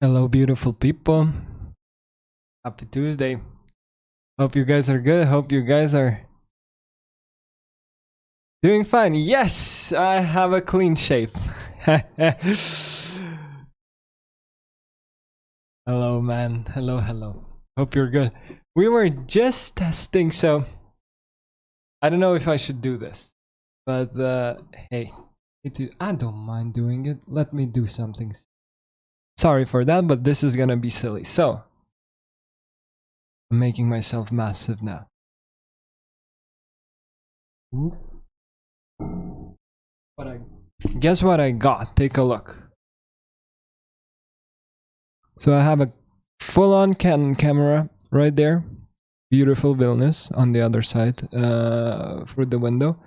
Hello, beautiful people. Happy Tuesday. Hope you guys are good. Hope you guys are doing fine. Yes, I have a clean shave. Hello, man. Hello. Hope you're good. We were just testing, so I don't know if I should do this. But hey, I don't mind doing it. Let me do something. Sorry for that, but this is gonna be silly. So, I'm making myself massive now. Guess what I got? Take a look. So I have a full-on Canon camera right there. Beautiful Vilnius on the other side through the window.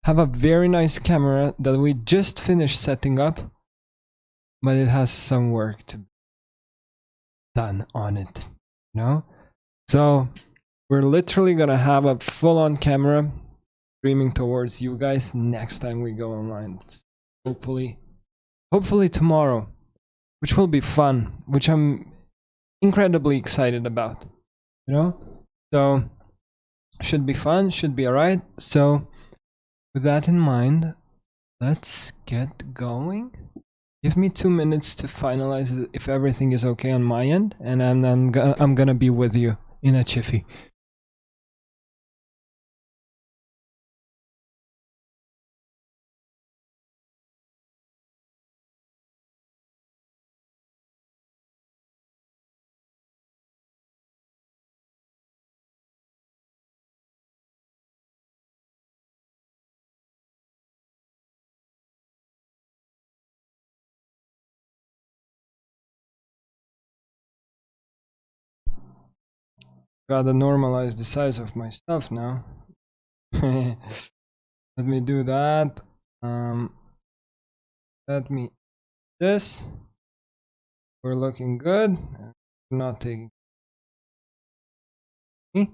Have a very nice camera that we just finished setting up, but it has some work to be done on it, you know? So we're literally gonna have a full-on camera streaming towards you guys next time we go online. Hopefully tomorrow, which will be fun, which I'm incredibly excited about, you know? So should be fun, should be alright. So with that in mind, let's get going. Give me 2 minutes to finalize if everything is okay on my end, and I'm gonna be with you in a jiffy. Gotta normalize the size of my stuff now. Let me do that. Let me this. We're looking good. Not taking me.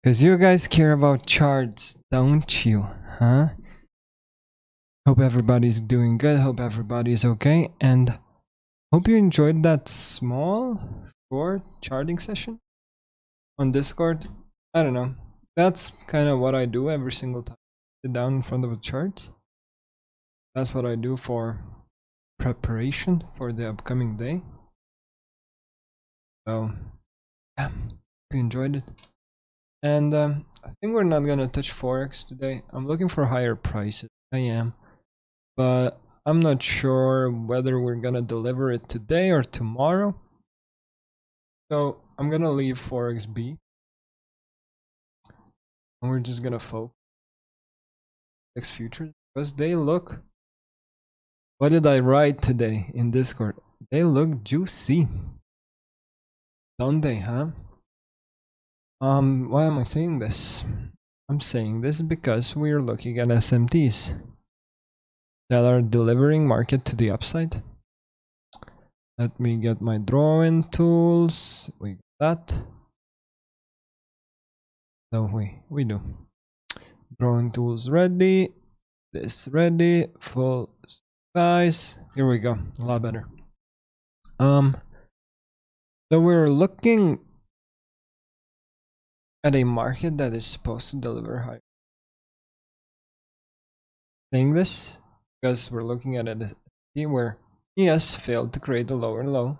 Because you guys care about charts, don't you? Huh? Hope everybody's doing good. Hope everybody's okay. And hope you enjoyed that small, short charting session on Discord. I don't know. That's kind of what I do every single time. Sit down in front of a chart. That's what I do for preparation for the upcoming day. So, yeah, you enjoyed it. And I think we're not gonna touch forex today. I'm looking for higher prices. I am, but I'm not sure whether we're gonna deliver it today or tomorrow. So I'm gonna leave forex be, and we're just gonna focus next futures because they look. What did I write today in Discord? They look juicy, don't they? Huh? Why am I saying this? I'm saying this because we're looking at SMTs that are delivering market to the upside. Let me get my drawing tools. We got that. So we do. Drawing tools ready. This ready. Full size. Here we go. A lot better. So we're looking at a market that is supposed to deliver high. Saying this because we're looking at it where ES failed to create a lower low,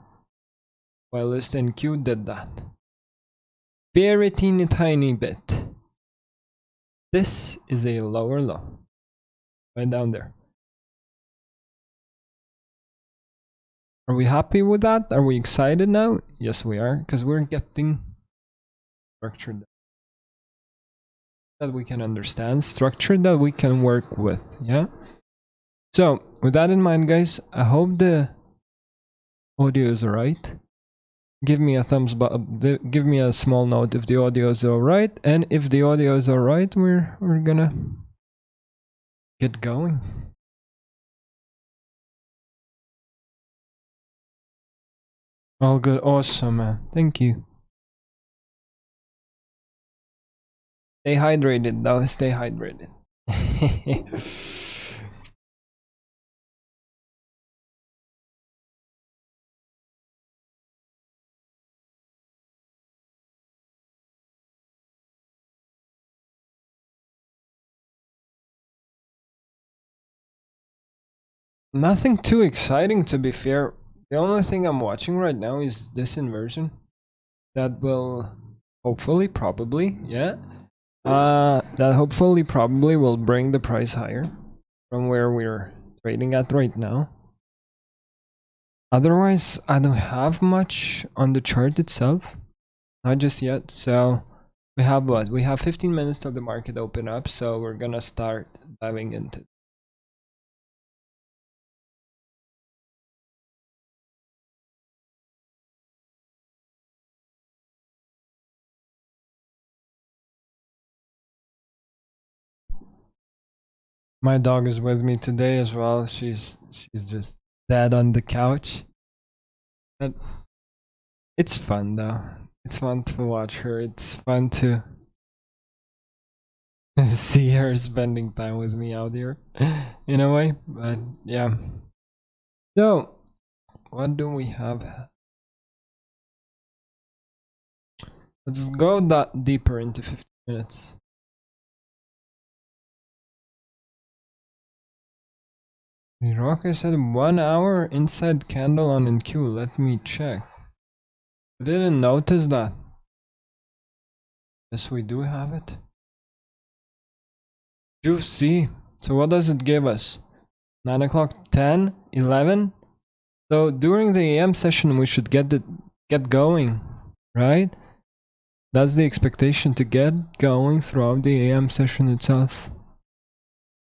while list NQ did that. Very teeny tiny bit. This is a lower low. Right down there. Are we happy with that? Are we excited now? Yes, we are, because we're getting structure that we can understand, structure that we can work with. Yeah. So with that in mind, guys, I hope the audio is alright. Give me a thumbs up. Give me a small note if the audio is alright, and if the audio is alright, we're gonna get going. All good. Awesome, man. Thank you. Stay hydrated, though. Stay hydrated. Nothing too exciting, to be fair. The only thing I'm watching right now is this inversion that will hopefully, probably, yeah, that hopefully probably will bring the price higher from where we're trading at right now. Otherwise, I don't have much on the chart itself, not just yet. So we have what? We have 15 minutes till the market open up, so we're gonna start diving into it. My dog is with me today as well. She's just dead on the couch. But it's fun though. It's fun to watch her. It's fun to see her spending time with me out here in a way. But yeah. So what do we have? Let's go that deeper into 15 minutes. Rock, I said 1 hour inside candle on NQ. Let me check. I didn't notice that. Yes, we do have it. Juicy. So what does it give us? 9 o'clock, 10, 11? So during the AM session, we should get going, right? That's the expectation, to get going throughout the AM session itself.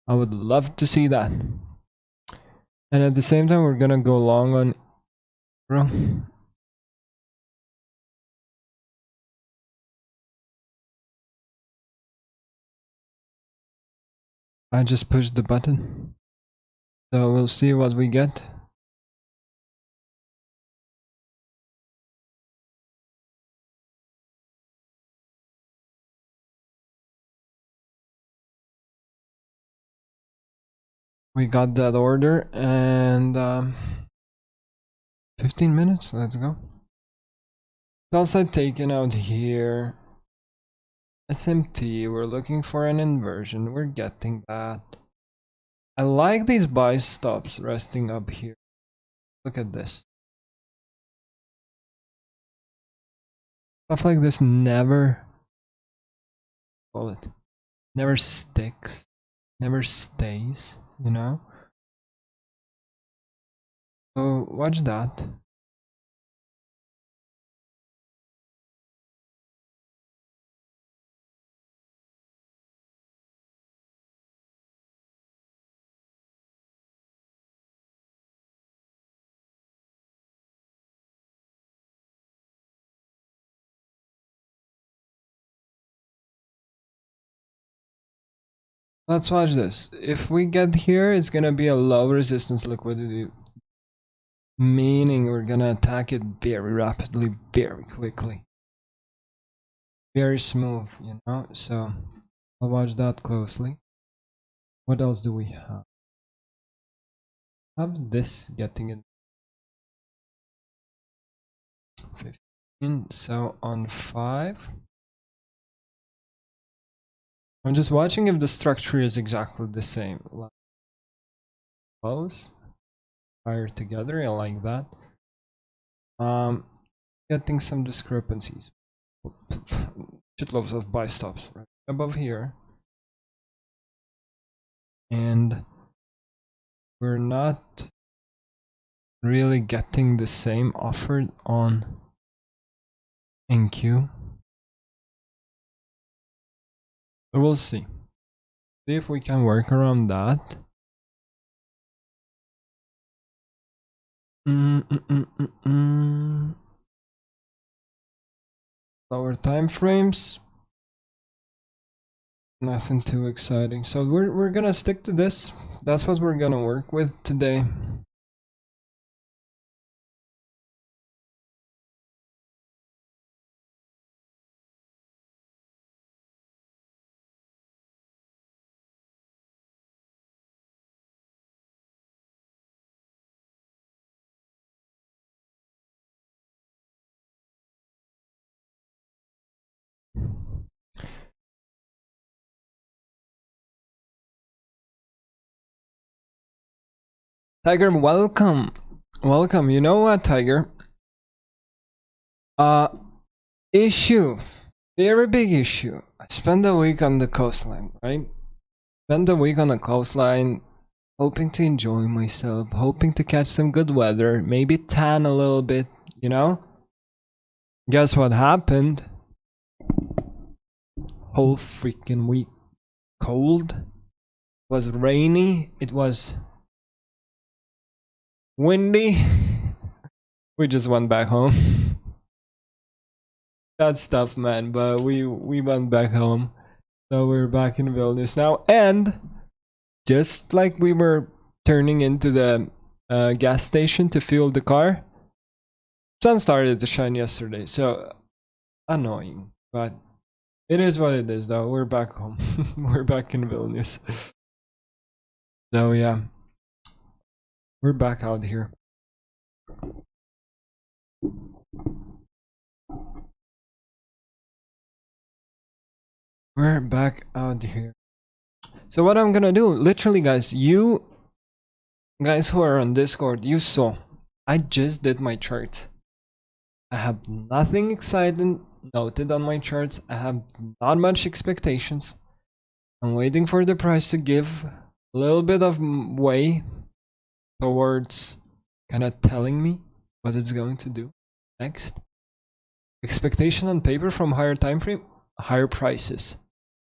I would love to see that. And at the same time, we're gonna go long on bro. I just pushed the button. So we'll see what we get. We got that order, and 15 minutes, let's go. Downside taken out here. SMT, we're looking for an inversion, we're getting that. I like these buy stops resting up here. Look at this. Stuff like this never, call it, never sticks, never stays, you know? So watch that. Let's watch this. If we get here, it's gonna be a low resistance liquidity, meaning we're gonna attack it very rapidly, very quickly. Very smooth, you know? So I'll watch that closely. What else do we have? Have this getting in 15, so on 5. I'm just watching if the structure is exactly the same. Close, fire together, I like that. Getting some discrepancies. Shitloads of buy stops right above here. And we're not really getting the same offer on NQ. But we'll see. See if we can work around that. Lower time frames. Nothing too exciting. So we're gonna stick to this. That's what we're gonna work with today. Tiger, welcome. Welcome. You know what, Tiger? Issue. Very big issue. I spent a week on the coastline, right? Spent a week on the coastline, hoping to enjoy myself, hoping to catch some good weather, maybe tan a little bit, you know? Guess what happened? Whole freaking week. Cold. It was rainy. It was windy. We just went back home. That's tough, man, but we went back home. So we're back in Vilnius now, and just like we were turning into the gas station to fuel the car, sun started to shine yesterday. So annoying, but it is what it is, though. We're back home. We're back in Vilnius. So yeah, we're back out here. We're back out here. So what I'm gonna do, literally, guys, you guys who are on Discord, you saw I just did my charts. I have nothing exciting noted on my charts. I have not much expectations. I'm waiting for the price to give a little bit of way towards kind of telling me what it's going to do next. Expectation on paper from higher time frame, higher prices.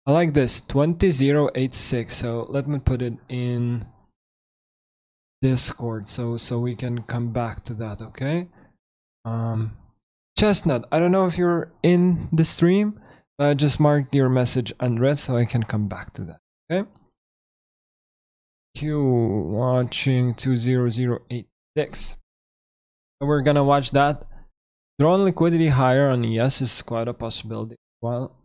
I like this 20086. So let me put it in Discord so we can come back to that. Okay. Chestnut, I don't know if you're in the stream, but I just marked your message unread so I can come back to that. Okay. Q watching 20086. So we're gonna watch that. Drawn liquidity higher on ES is quite a possibility. Well,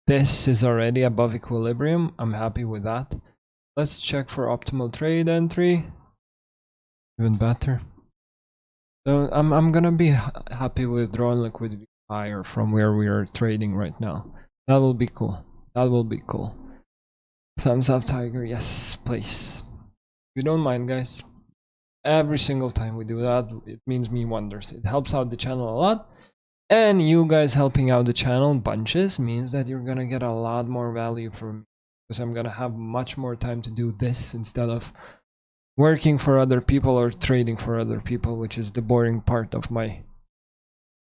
this is already above equilibrium. I'm happy with that. Let's check for optimal trade entry. Even better. So I'm gonna be happy with drawn liquidity higher from where we are trading right now. That will be cool. That will be cool. Thumbs up, Tiger. Yes, please. You don't mind, guys. Every single time we do that, it means me wonders. It helps out the channel a lot. And you guys helping out the channel bunches means that you're gonna get a lot more value from me. Because I'm gonna have much more time to do this instead of working for other people or trading for other people, which is the boring part of my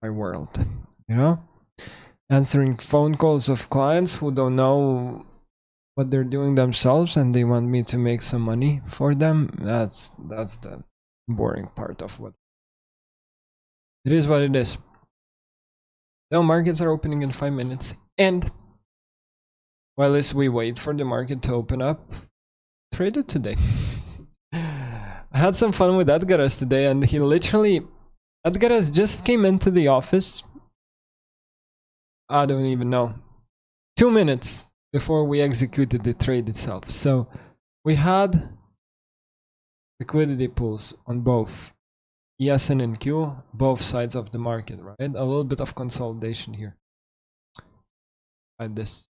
world, you know? Answering phone calls of clients who don't know what they're doing themselves and they want me to make some money for them. That's the boring part of what it is. What it is. Now markets are opening in 5 minutes, and while we wait for the market to open up, traded today. I had some fun with Edgaras today, and he literally, Edgaras just came into the office. I don't even know. 2 minutes before we executed the trade itself. So we had liquidity pools on both ES and NQ, both sides of the market, right? A little bit of consolidation here. Like this.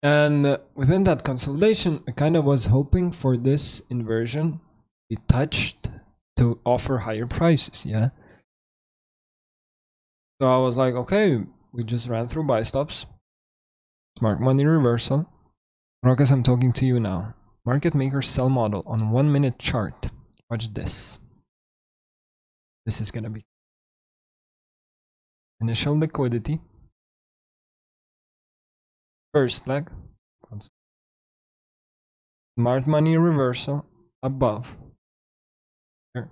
And within that consolidation, I kind of was hoping for this inversion be touched to offer higher prices, yeah? So I was like, okay, we just ran through buy stops. Smart money reversal. Rokas, I'm talking to you now. Market maker sell model on 1 minute chart. Watch this. This is gonna be initial liquidity. First leg, smart money reversal above here.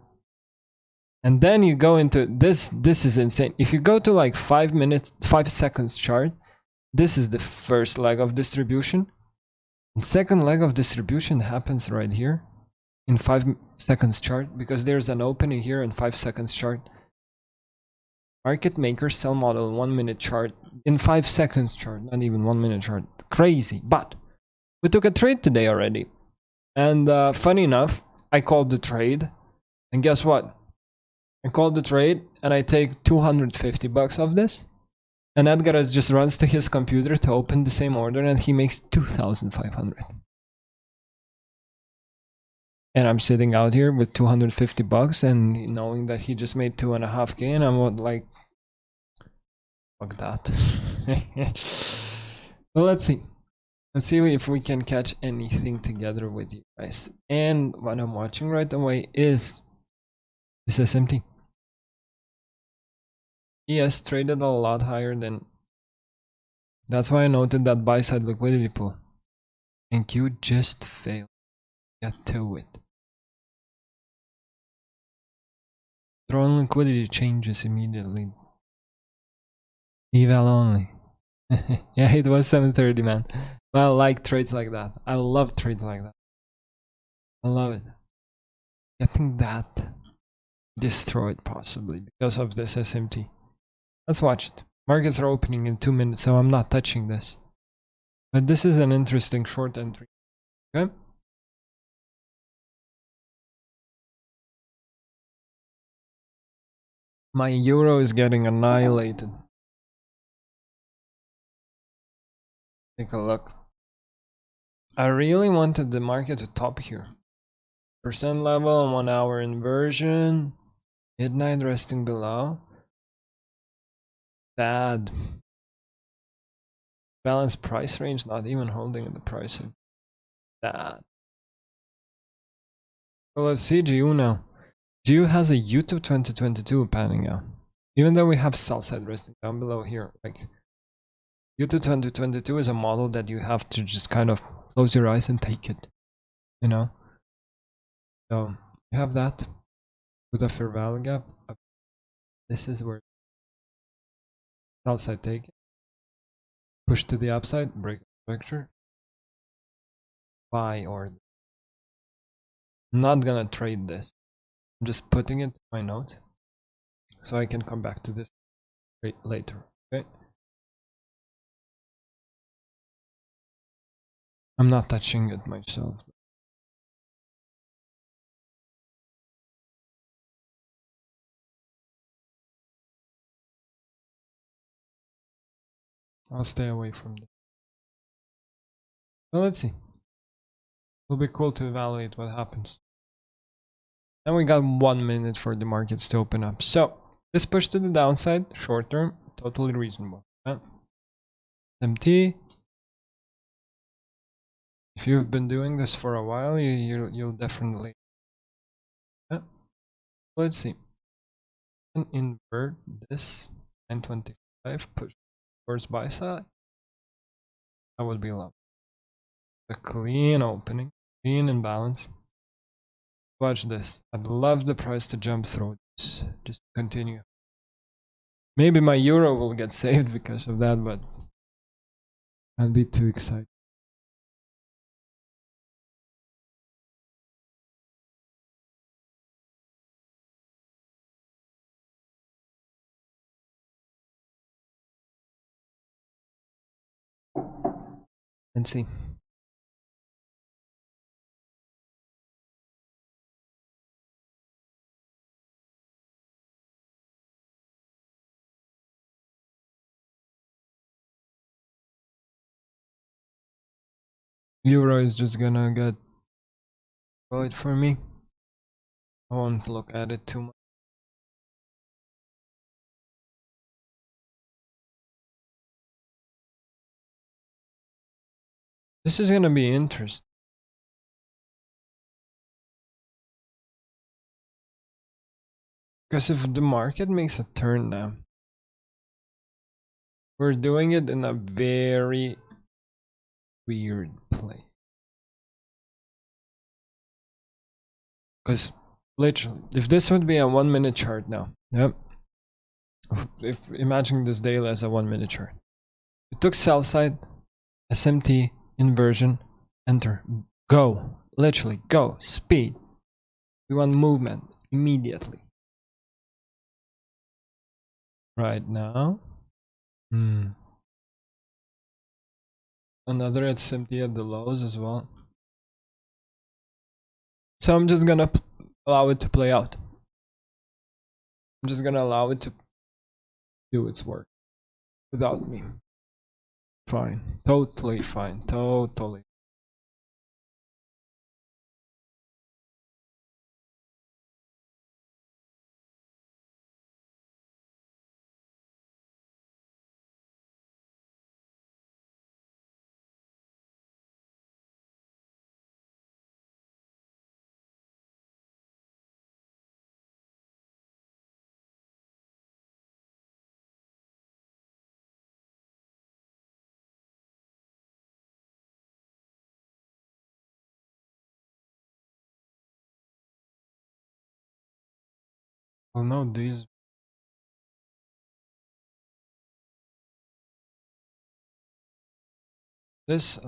And then you go into this. This is insane. If you go to like 5 seconds chart, this is the first leg of distribution. And second leg of distribution happens right here in 5 seconds chart, because there's an opening here in 5 seconds chart. Market maker sell model 1 minute chart in 5 seconds chart, not even 1 minute chart. Crazy. But we took a trade today already, and funny enough, I called the trade, and guess what? I called the trade and I take 250 bucks of this, and Edgaras just runs to his computer to open the same order and he makes 2,500. And I'm sitting out here with 250 bucks and knowing that he just made 2.5K, and I'm like, fuck that. Well, let's see. Let's see if we can catch anything together with you guys. And what I'm watching right away is this SMT. He has traded a lot higher than. That's why I noted that buy side liquidity pool. And Q just failed. Get to it. Throwing liquidity changes immediately. Eval only. Yeah, it was 7:30, man. But I like trades like that. I love trades like that. I love it. I think that destroyed possibly because of this SMT. Let's watch it. Markets are opening in 2 minutes, so I'm not touching this. But this is an interesting short entry. Okay? My euro is getting annihilated. Take a look. I really wanted the market to top here. Percent level, 1 hour inversion. Midnight resting below. Bad. Balanced price range, not even holding in the pricing. Bad. So let's see GU now. GU has a YouTube 2022 panning out. Even though we have sell side resting down below here, like YouTube 2022 is a model that you have to just kind of close your eyes and take it, you know. So you have that with a fair value gap. This is where sell side take it. Push to the upside, break structure, buy or. I'm not gonna trade this. I'm just putting it in my note so I can come back to this later. Okay. I'm not touching it myself. I'll stay away from this. Well, let's see. It'll be cool to evaluate what happens. And we got 1 minute for the markets to open up. So this push to the downside, short term, totally reasonable. MT. If you've been doing this for a while, you'll definitely. Let's see. And invert this 925, push towards buy side. That would be lovely. A clean opening, clean and balanced. Watch this. I'd love the price to jump through this. Just continue. Maybe my euro will get saved because of that, but I'll be too excited. Let's see. Euro is just gonna get void for me. I won't look at it too much. This is gonna be interesting. Because if the market makes a turn now, we're doing it in a very weird play. Because literally, if this would be a 1 minute chart now, yep. If imagine this daily as a 1 minute chart, it took sell side, SMT, inversion, enter, go, literally go, speed. We want movement immediately. Right now, another SMT at the lows as well. So I'm just gonna allow it to play out. I'm just gonna allow it to do its work without me. Fine, totally fine, totally. Oh no, these. This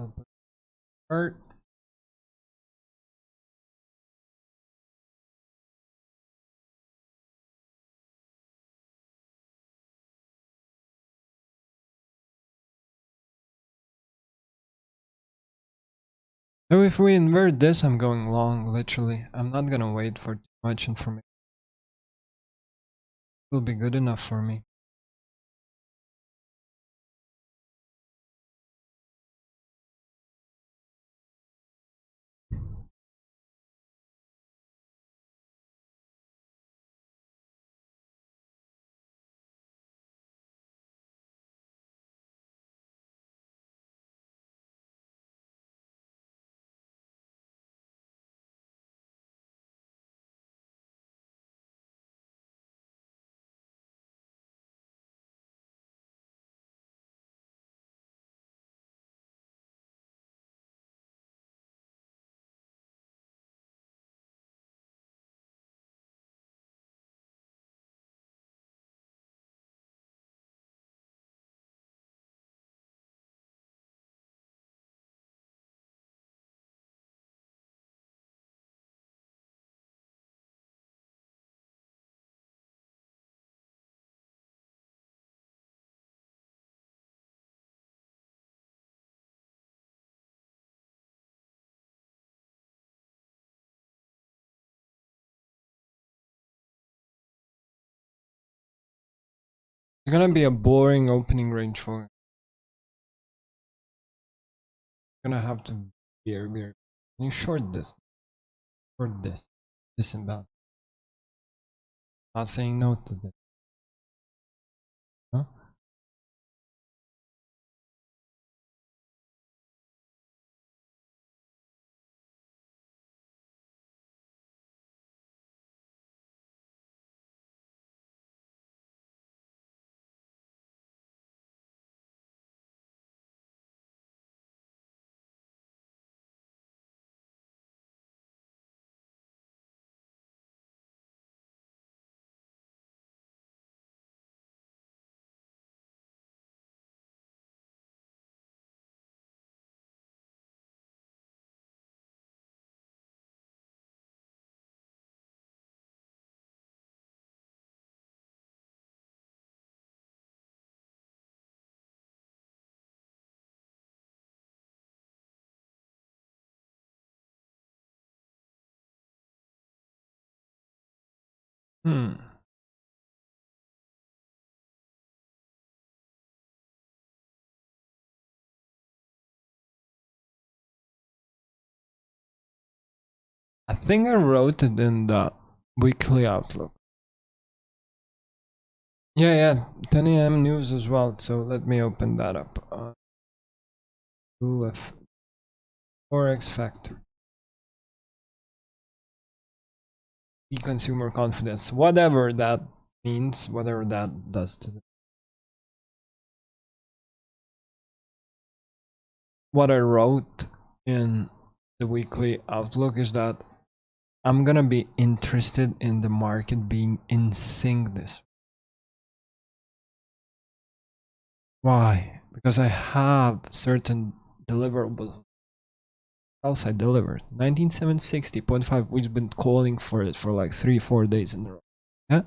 part. So if we invert this, I'm going long, literally. I'm not gonna wait for too much information. It will be good enough for me. It's gonna be a boring opening range for. Gonna have to beer. Can you short this? Short this. This imbalance. Not saying no to this. Huh? Hmm. I think I wrote it in the weekly outlook. Yeah, 10 a.m. news as well. So let me open that up. UF forex factor. Consumer confidence, whatever that means, whatever that does to the. What I wrote in the weekly outlook is that I'm gonna be interested in the market being in sync this. Why? Because I have certain deliverables. Else I delivered 19760.5. We've been calling for it for like 3-4 days in a row. Yeah.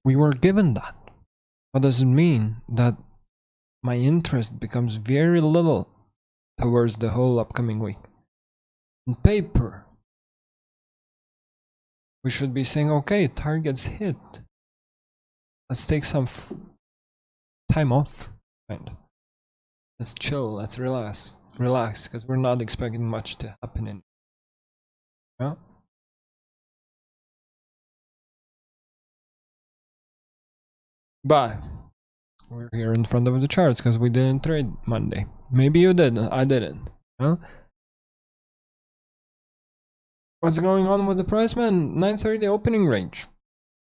We were given that. What does it mean? That my interest becomes very little towards the whole upcoming week. On paper, we should be saying, okay, targets hit. Let's take some time off. Kind of. Let's chill. Let's relax. Relax, because we're not expecting much to happen in. Yeah. But we're here in front of the charts because we didn't trade Monday. Maybe you did. I didn't. Huh? What's going on with the price, man? 930 opening range.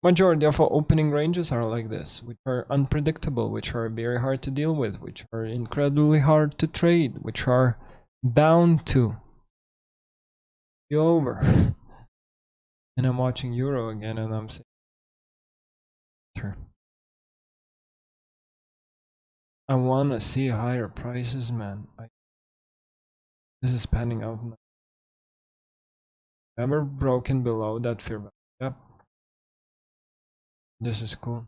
Majority of our opening ranges are like this, which are unpredictable, which are very hard to deal with, which are incredibly hard to trade, which are bound to be over. And I'm watching Euro again, and I'm saying, I want to see higher prices, man. This is panning out now. Never broken below that fear value. Yep. This is cool.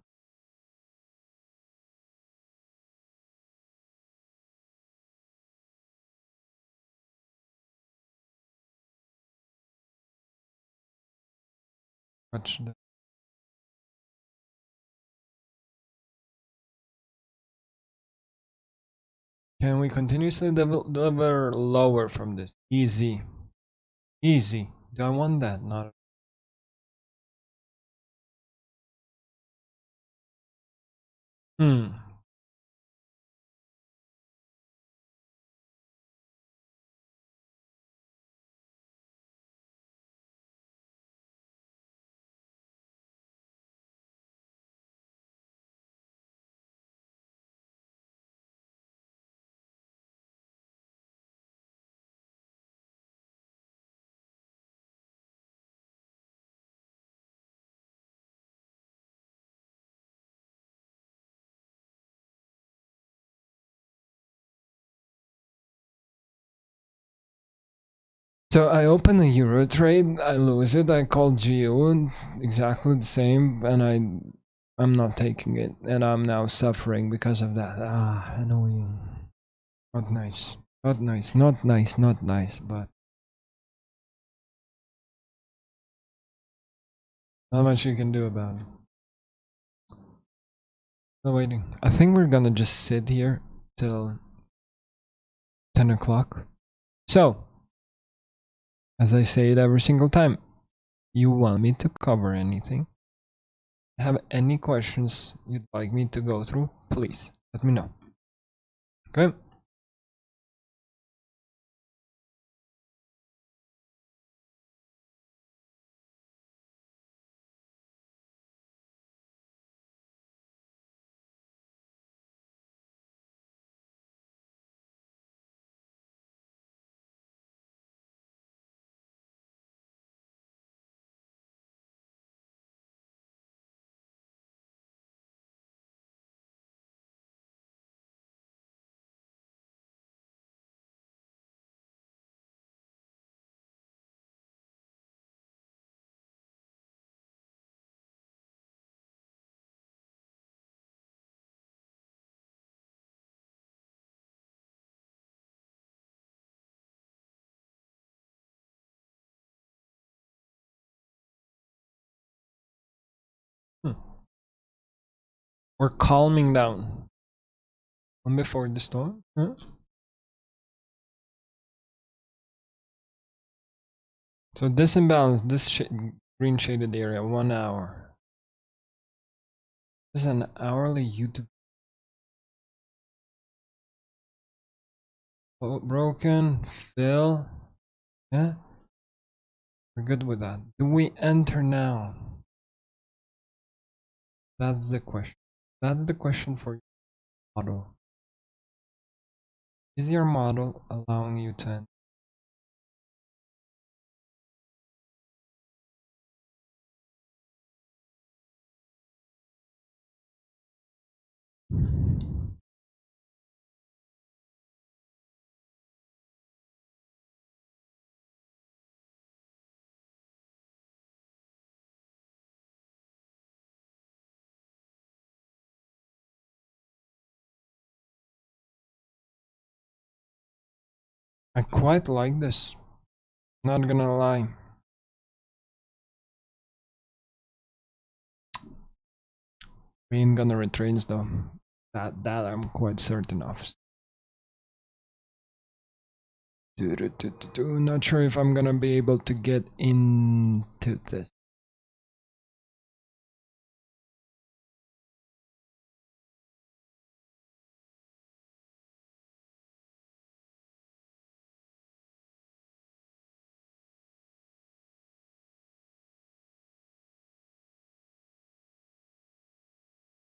Watch that. Can we continuously deliver lower from this? Easy. Easy. Do I want that? Not. Hmm. So I open a Euro trade, I lose it, I call GU, exactly the same, and I'm not taking it, and I'm now suffering because of that. Ah, annoying. Not nice. Not nice. Not nice. Not nice. But not much you can do about it. Still waiting. I think we're gonna just sit here till 10 o'clock. So, as I say it every single time, you want me to cover anything? Have any questions you'd like me to go through? Please let me know. Okay. Hmm. We're calming down. One before the storm? Huh? So this imbalance, this green shaded area, 1 hour. This is an hourly YouTube. Oh, broken, fill. Yeah, we're good with that. Do we enter now? That's the question. That's the question for your model. Is your model allowing you to enter? I quite like this. Not gonna lie. We ain't gonna retrace though. That I'm quite certain of. Not sure if I'm gonna be able to get into this.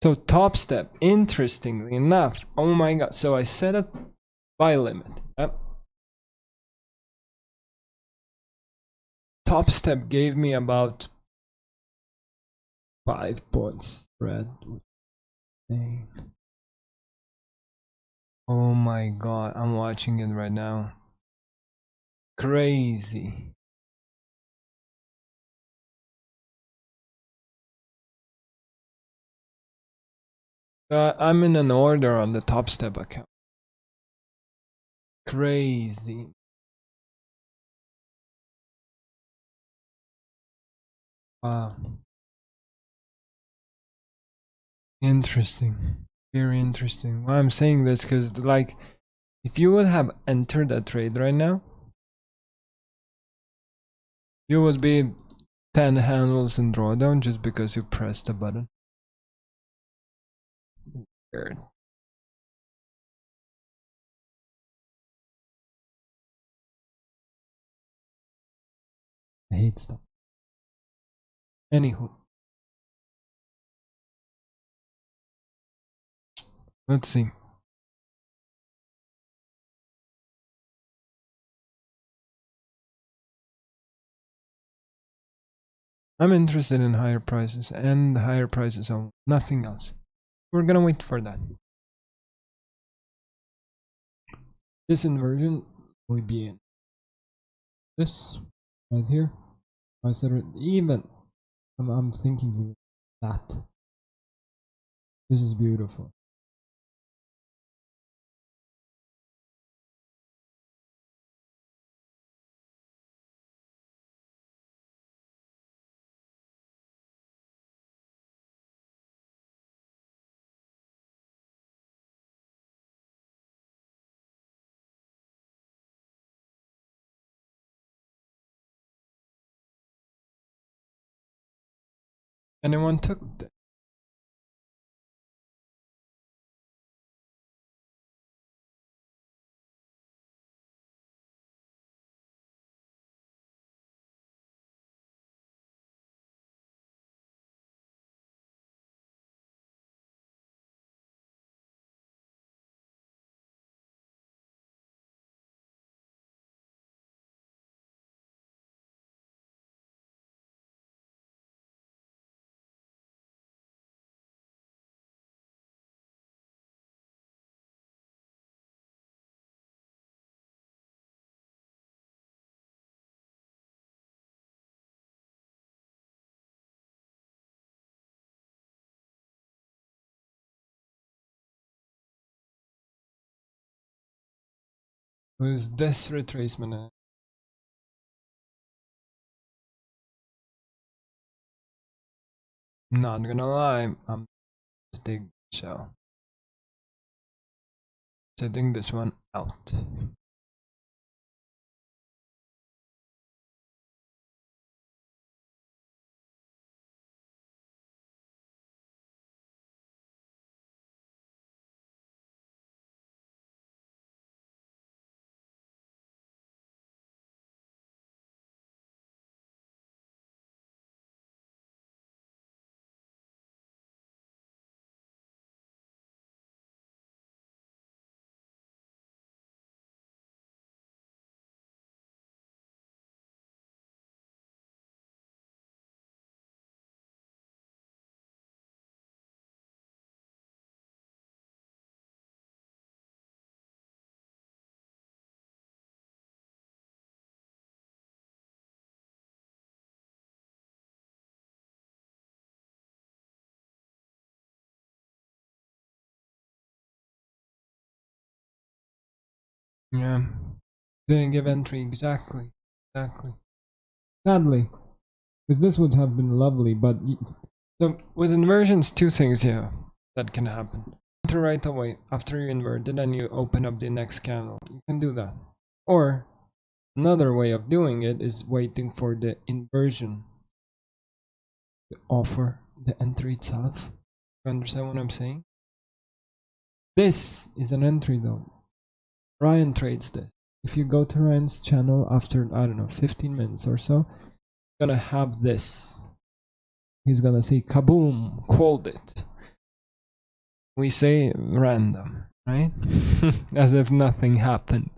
So top step, interestingly enough, oh my god, so I set a buy limit. Yep. top step gave me about 5 points spread. Oh my god, I'm watching it right now. Crazy. I'm in an order on the top step account. Crazy. Wow. Interesting. Very interesting. Why I'm saying this, because like, if you would have entered that trade right now, you would be 10 handles in drawdown just because you pressed a button. Weird. I hate stuff. Anywho. Let's see. I'm interested in higher prices and higher prices on nothing else. We're gonna wait for that. This inversion will be in this right here. I said it even. I'm thinking that this is beautiful. Anyone took that? Was this retracement? Not gonna lie, I'm big shell. Setting this one out. Yeah. Didn't give entry exactly. Sadly, because this would have been lovely, but so with inversions, two things here that can happen. Enter right away after you invert it and you open up the next candle. You can do that. Or another way of doing it is waiting for the inversion to offer the entry itself. You understand what I'm saying? This is an entry though. Ryan trades this. If you go to Ryan's channel after, I don't know, 15 minutes or so, gonna have this. He's gonna say kaboom, called it. We say random, right? As if nothing happened.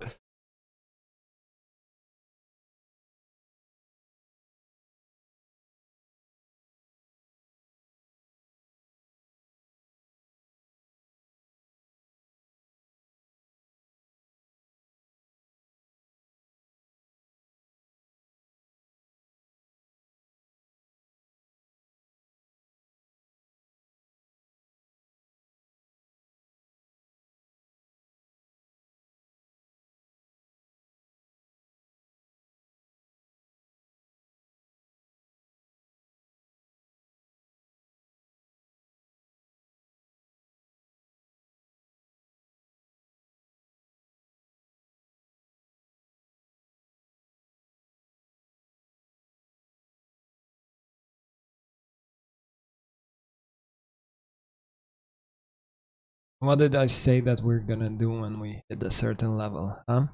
What did I say that we're gonna do when we hit a certain level, huh?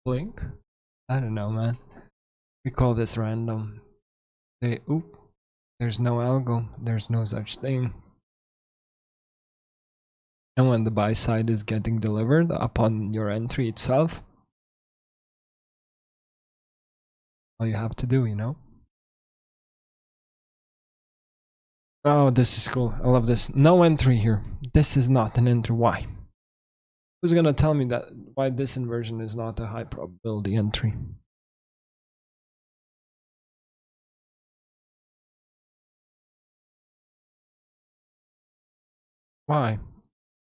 Blink? I don't know, man. We call this random. Oop. There's no algo. There's no such thing. And when the buy side is getting delivered upon your entry itself, all you have to do, you know? Oh, this is cool. I love this. No entry here. This is not an entry. Why? Who's gonna tell me that why this inversion is not a high probability entry? Why?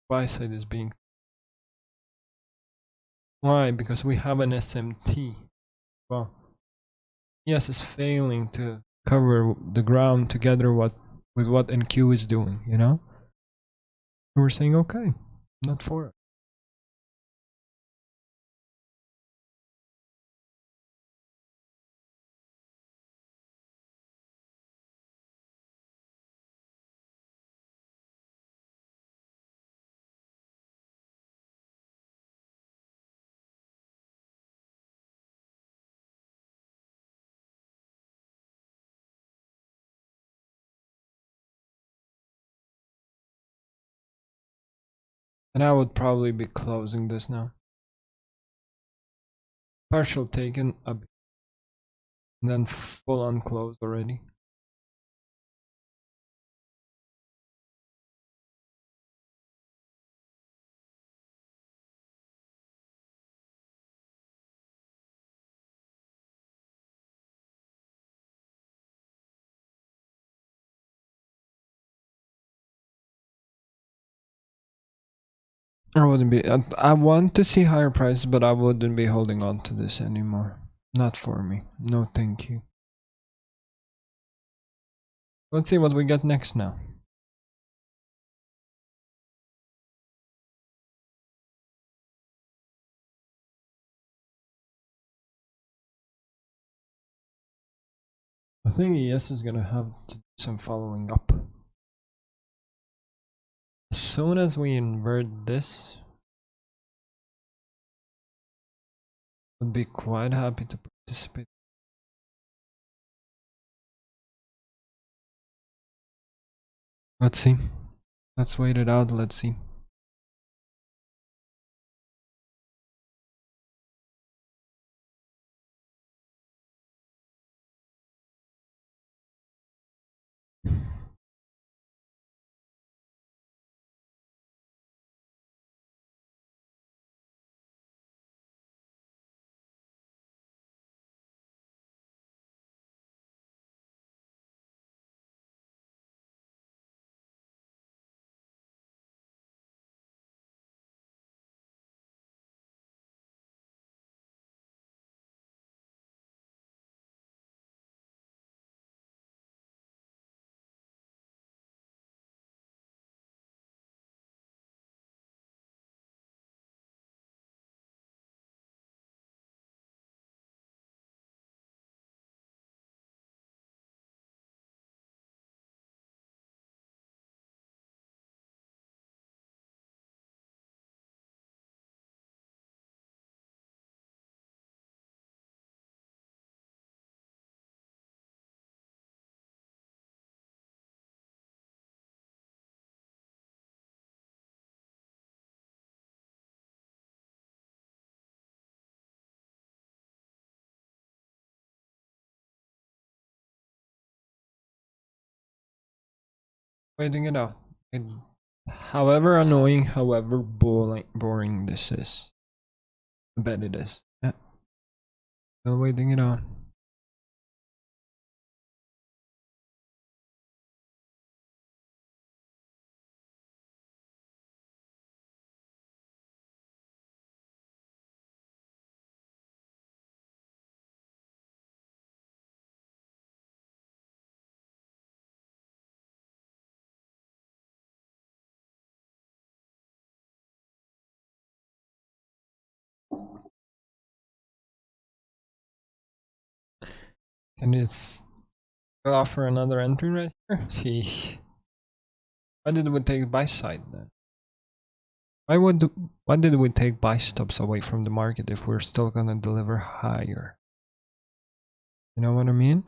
Buy side is being... Why? Because we have an SMT. Well, yes, it's failing to cover the ground together with what NQ is doing, you know? We're saying, okay, not for it. And I would probably be closing this now. Partial taken, and then full on closed already. I wouldn't be. I want to see higher prices, but I wouldn't be holding on to this anymore. Not for me. No, thank you. Let's see what we get next now. I think ES is gonna have to do some following up. As soon as we invert this, I'd be quite happy to participate. Let's see. Let's wait it out. Let's see. Waiting it out. However annoying, however boring this is, I bet it is. Yeah. Still waiting it out. Can this offer another entry right here? Sheesh. Why did we take buy side then? Why did we take buy stops away from the market if we're still gonna deliver higher? You know what I mean?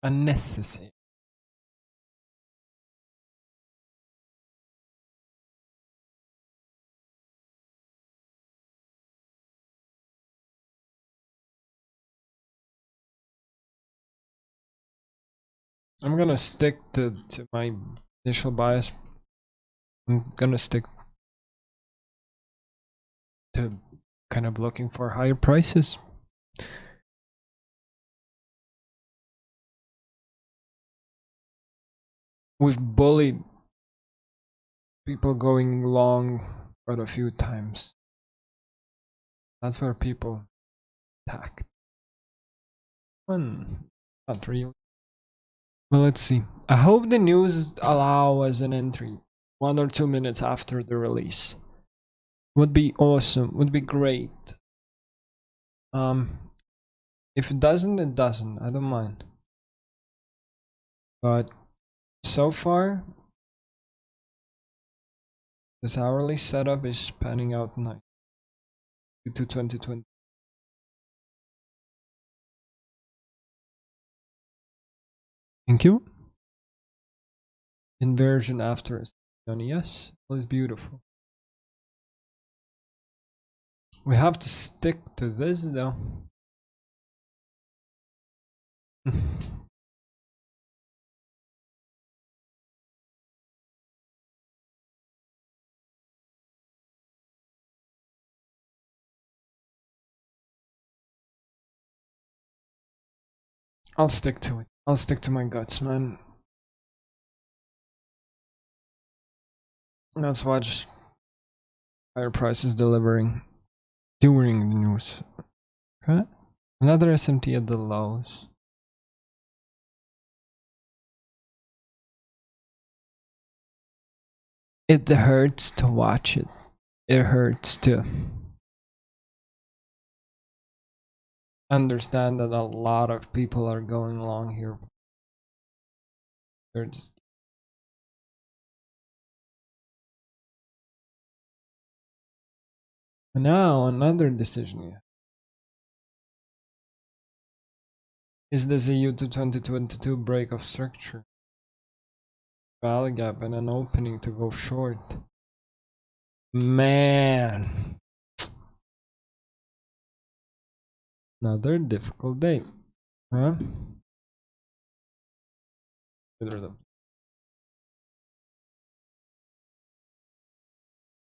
Unnecessary. I'm gonna stick to my initial bias. I'm gonna stick to kind of looking for higher prices. We've bullied people going long quite a few times. That's where people attack. Not really. Well, let's see. I hope the news allow us an entry 1 or 2 minutes after the release. Would be awesome. Would be great. If it doesn't, it doesn't. I don't mind. But so far, this hourly setup is panning out nice. Q2 2020. Thank you. Inversion after yes, it was beautiful. We have to stick to this though. I'll stick to it. I'll stick to my guts, man. Let's watch higher prices delivering during the news. Okay? Another SMT at the lows. It hurts to watch it. It hurts to understand that a lot of people are going along here. They're just now another decision. Yeah. Is this a YouTube 2022 break of structure? Value gap and an opening to go short. Man. Another difficult day. Huh?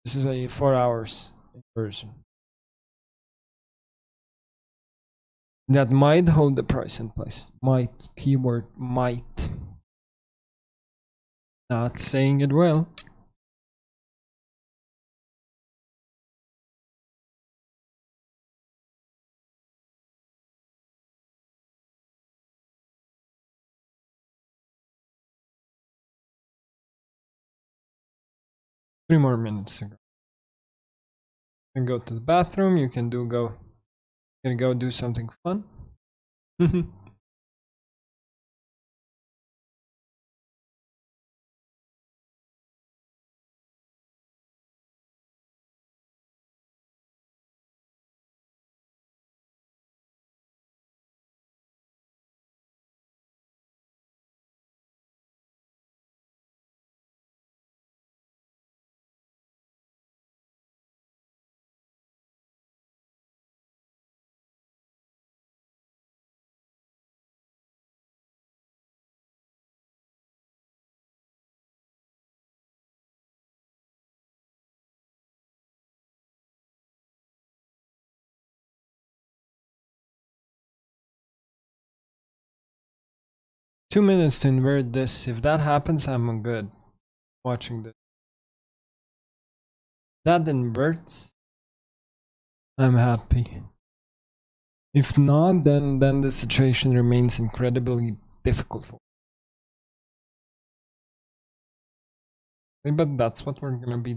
This is a 4 hours version. That might hold the price in place. Might. Keyword might. Not saying it will. Three more minutes ago. You can go to the bathroom. You can go do something fun. 2 minutes to invert this. If that happens, I'm good. Watching this. That inverts, I'm happy. If not, then the situation remains incredibly difficult for me. But that's what we're gonna be.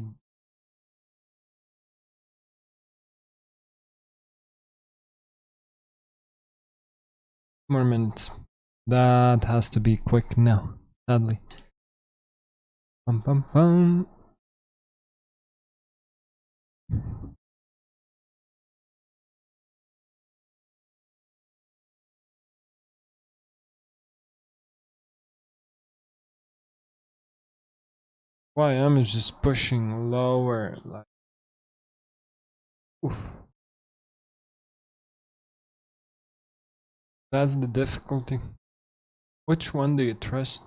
More minutes. That has to be quick now, sadly. Bum, bum, bum. YM is just pushing lower. Like, oof. That's the difficulty. Which one do you trust?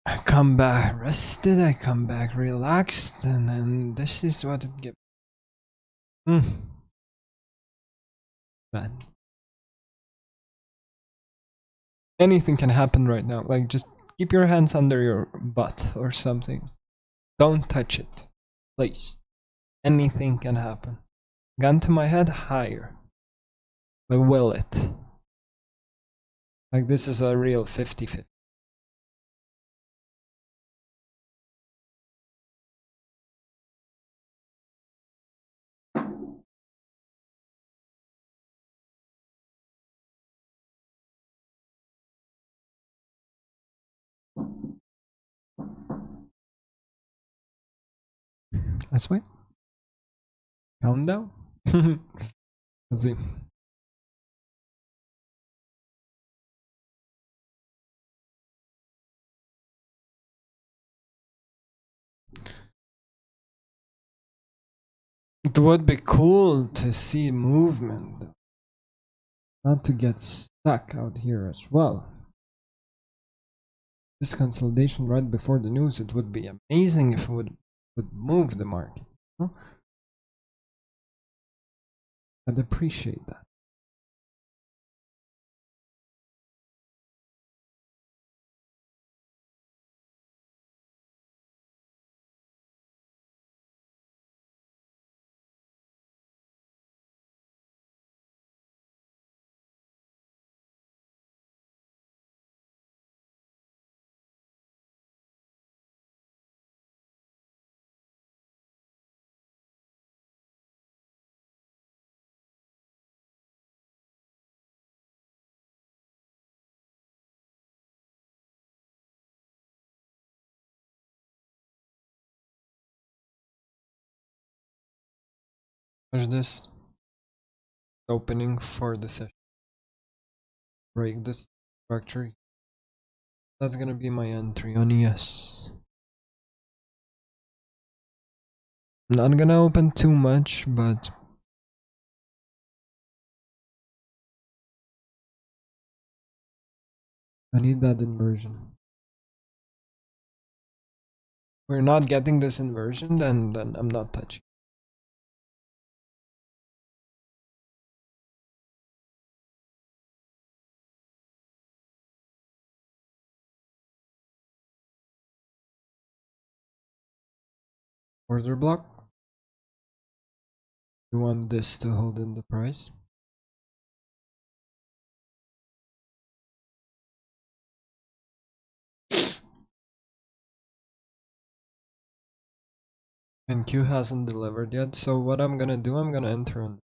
I come back rested, I come back relaxed, and then this is what it gives. Bad. Anything can happen right now. Like, just keep your hands under your butt or something. Don't touch it. Please. Anything can happen. Gun to my head, higher. But will it? Like, this is a real 50-50. Let's wait. Countdown? Let's see. It would be cool to see movement. Not to get stuck out here as well. This consolidation right before the news, it would be amazing if it would move the market. Huh? I'd appreciate that. There's this opening for the session. Break this structure. That's gonna be my entry on ES. Not gonna open too much, but I need that inversion. We're not getting this inversion, then I'm not touching. Order block. You want this to hold in the price. And Q hasn't delivered yet, so what I'm gonna do, I'm gonna enter on.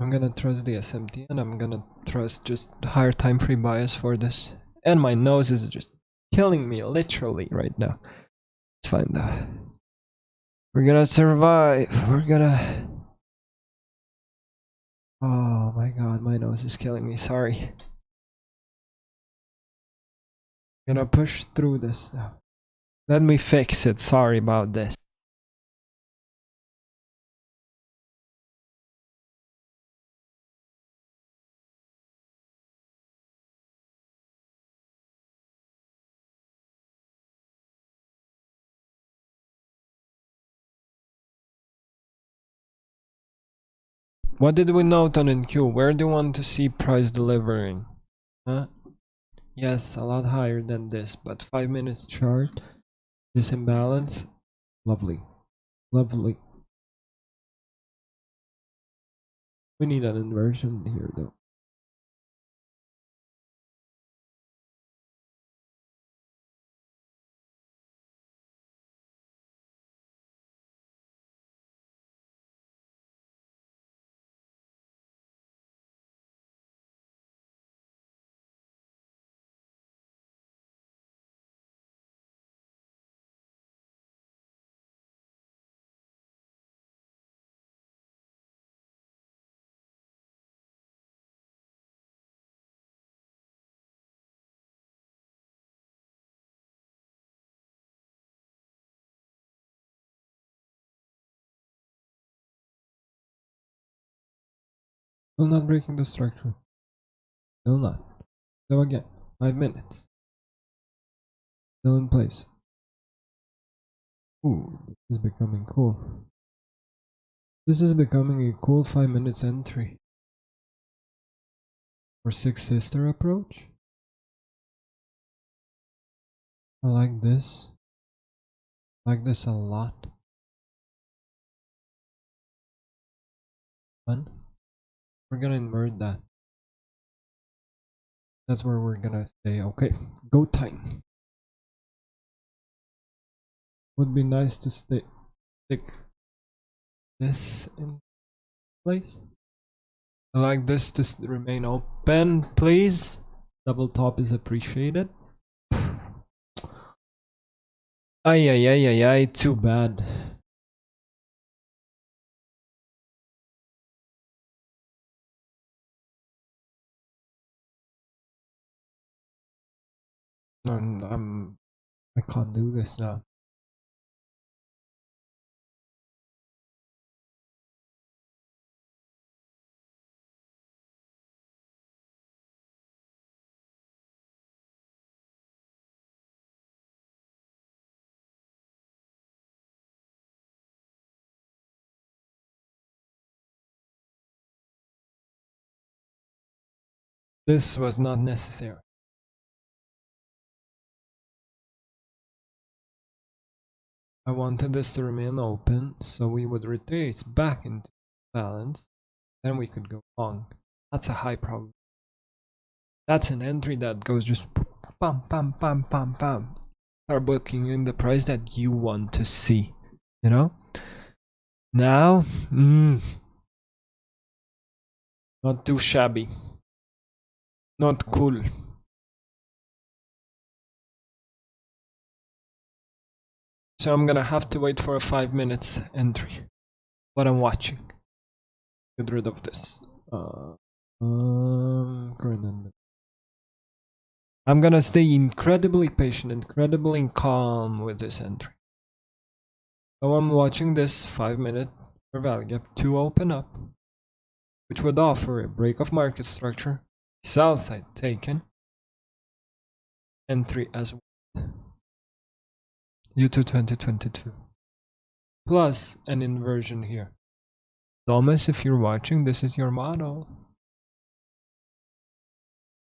I'm gonna trust the SMT and I'm gonna trust just higher time free bias for this. And my nose is just killing me literally right now. It's fine though. We're gonna survive. We're gonna... Oh my god, my nose is killing me. Sorry. Gonna push through this now. Let me fix it. Sorry about this. What did we note on NQ? Where do you want to see price delivering? Huh? Yes, a lot higher than this, but 5 minutes chart, this imbalance, lovely, lovely. We need an inversion here though. Still not breaking the structure. Still not. So again, 5 minutes. Still in place. Ooh, this is becoming cool. This is becoming a cool 5 minutes entry. For 6 sister approach. I like this. I like this a lot. Fun. We're gonna invert that. That's where we're gonna stay. Okay, go time. Would be nice to stick this in place. I like this to remain open, please. Double top is appreciated. Ay, ay, ay, ay, ay, too bad. I can't do this now. This was not necessary. I wanted this to remain open, so we would retrace back into balance, then we could go long. That's a high problem. That's an entry that goes just pam, pam, pam, pam, pam. Start booking in the price that you want to see, you know? Now, not too shabby. Not cool. So I'm gonna have to wait for a 5 minutes entry. What I'm watching. Get rid of this. Current. I'm gonna stay incredibly patient, incredibly calm with this entry. So I'm watching this 5 minute fair value gap to open up, which would offer a break of market structure, sell side taken, entry as well. U2 2022. Plus an inversion here. Thomas, if you're watching, this is your model.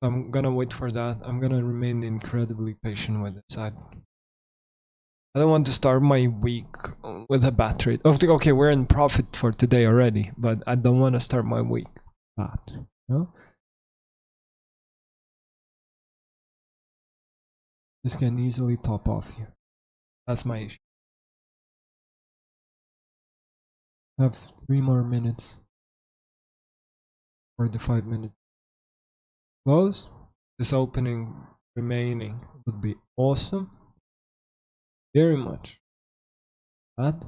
I'm gonna wait for that. I'm gonna remain incredibly patient with this. I don't want to start my week with a bad trade. Okay, we're in profit for today already, but I don't want to start my week bad. No? This can easily top off here. That's my issue. I have 3 more minutes for the 5 minute close. This opening remaining would be awesome. Very much. That.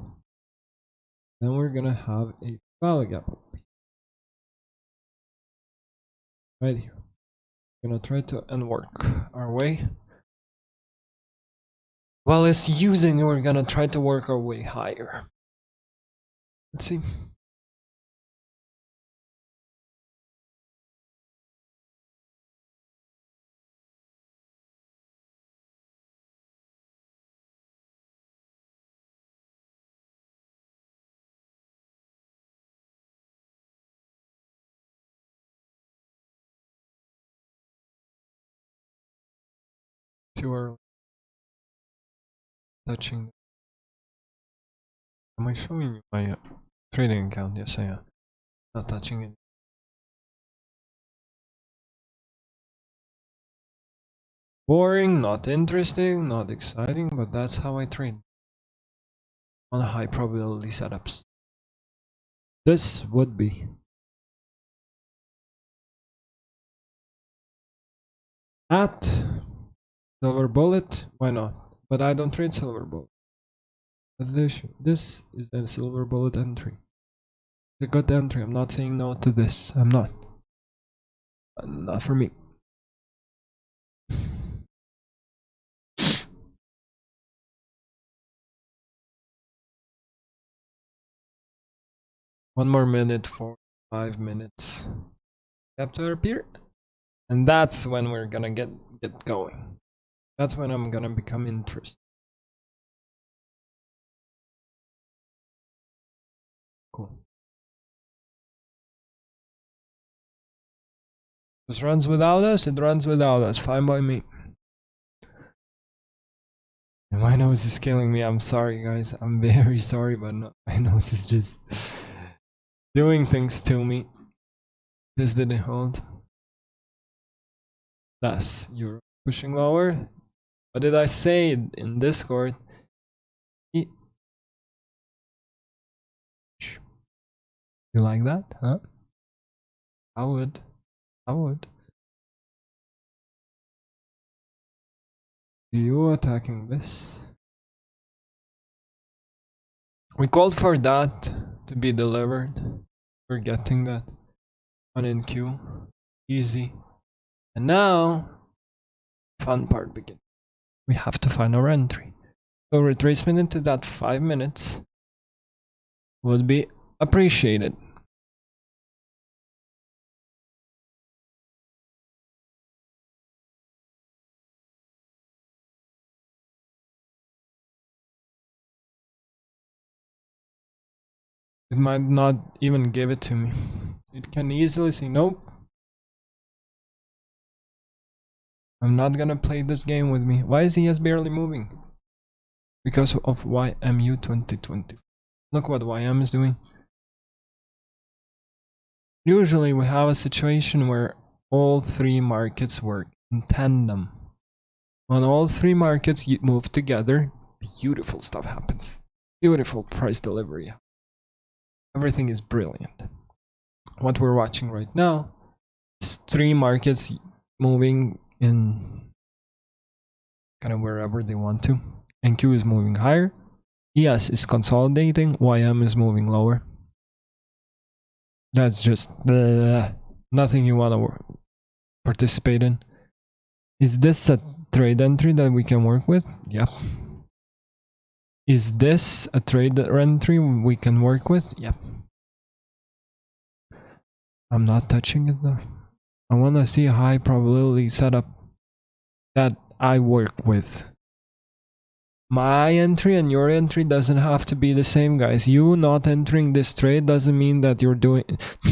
Then we're gonna have a value gap right here. We're gonna try to unwork our way. While it's using, we're gonna try to work our way higher. Let's see. Too early. Touching. Am I showing you my trading account? Yes, I am. Not touching it. Boring, not interesting, not exciting, but that's how I trade. On high probability setups. This would be. At silver bullet, why not? But I don't trade silver bullet. That's the issue. This is a silver bullet entry. It's a good entry. I'm not saying no to this. I'm not. Not for me. One more minute for 5 minutes. After appear. And that's when we're gonna get going. That's when I'm gonna become interested. Cool. This runs without us, it runs without us. Fine by me. And my nose is killing me. I'm sorry, guys. I'm very sorry, but no, my nose is just doing things to me. This didn't hold. Thus, you're pushing lower. What did I say in Discord? You like that, huh? I would. I would. You attacking this? We called for that to be delivered. We're getting that. On in queue. Easy. And now, fun part begins. We have to find our entry. So retracement into that 5 minutes would be appreciated. It might not even give it to me. It can easily say, nope. I'm not gonna play this game with me. Why is ES barely moving? Because of YMU 2020. Look what YM is doing. Usually we have a situation where all three markets work in tandem. When all three markets move together, beautiful stuff happens. Beautiful price delivery. Everything is brilliant. What we're watching right now is three markets moving in kind of wherever they want to. NQ is moving higher. ES is consolidating. YM is moving lower. That's just nothing you want to participate in. Is this a trade entry that we can work with? Yep. Is this a trade entry we can work with? Yep. I'm not touching it though. I want to see a high probability setup that I work with. My entry and your entry doesn't have to be the same, guys. You not entering this trade doesn't mean that you're doing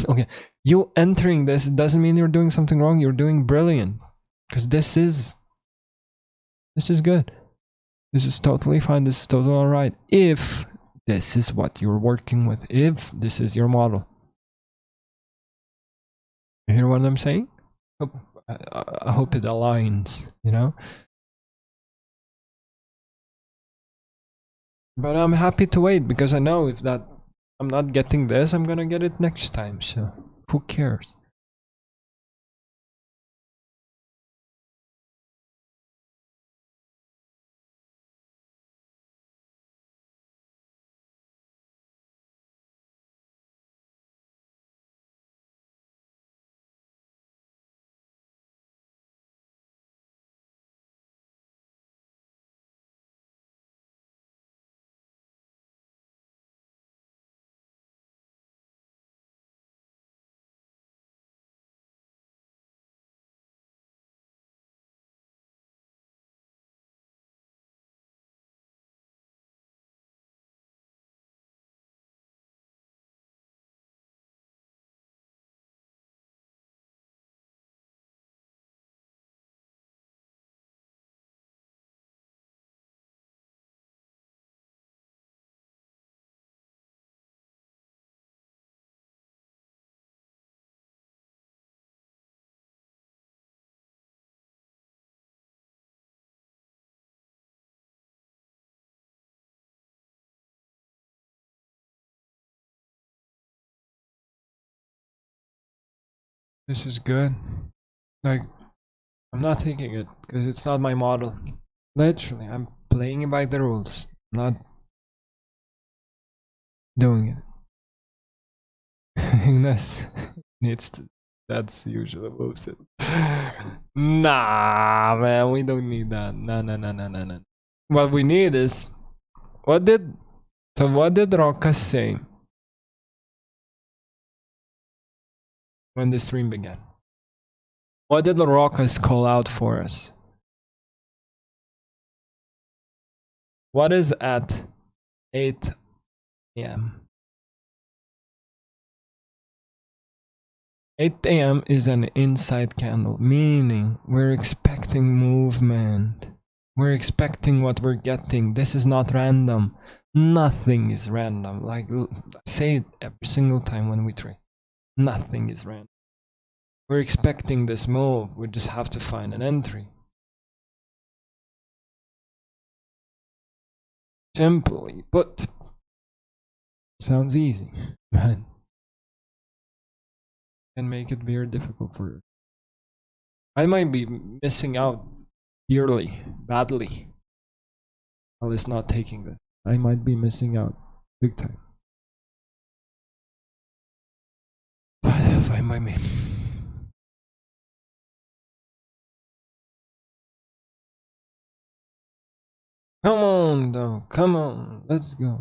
okay. You entering this doesn't mean you're doing something wrong. You're doing brilliant. Because this is good. This is totally fine. This is totally alright. If this is what you're working with, if this is your model. You hear what I'm saying? I hope it aligns, you know? But I'm happy to wait because I know if that I'm not getting this, I'm gonna get it next time. So who cares? This is good. Like, I'm not taking it because it's not my model. Literally, I'm playing it by the rules, not doing it. Ignas needs to. That's usually bullshit. Nah, man, we don't need that. No, no, no, no, no, no. What we need is what did what did Rokas say when the stream began? What did Rokas call out for us? What is at 8 a.m.? 8 a.m. is an inside candle, meaning we're expecting movement. We're expecting what we're getting. This is not random. Nothing is random. Like, say it every single time when we trade. Nothing is random. We're expecting this move. We just have to find an entry. Simply put. Sounds easy, but can make it very difficult for you. I might be missing out dearly, badly. While it's not taking this. I might be missing out big time. But fine by me. Come on, though. Come on. Let's go.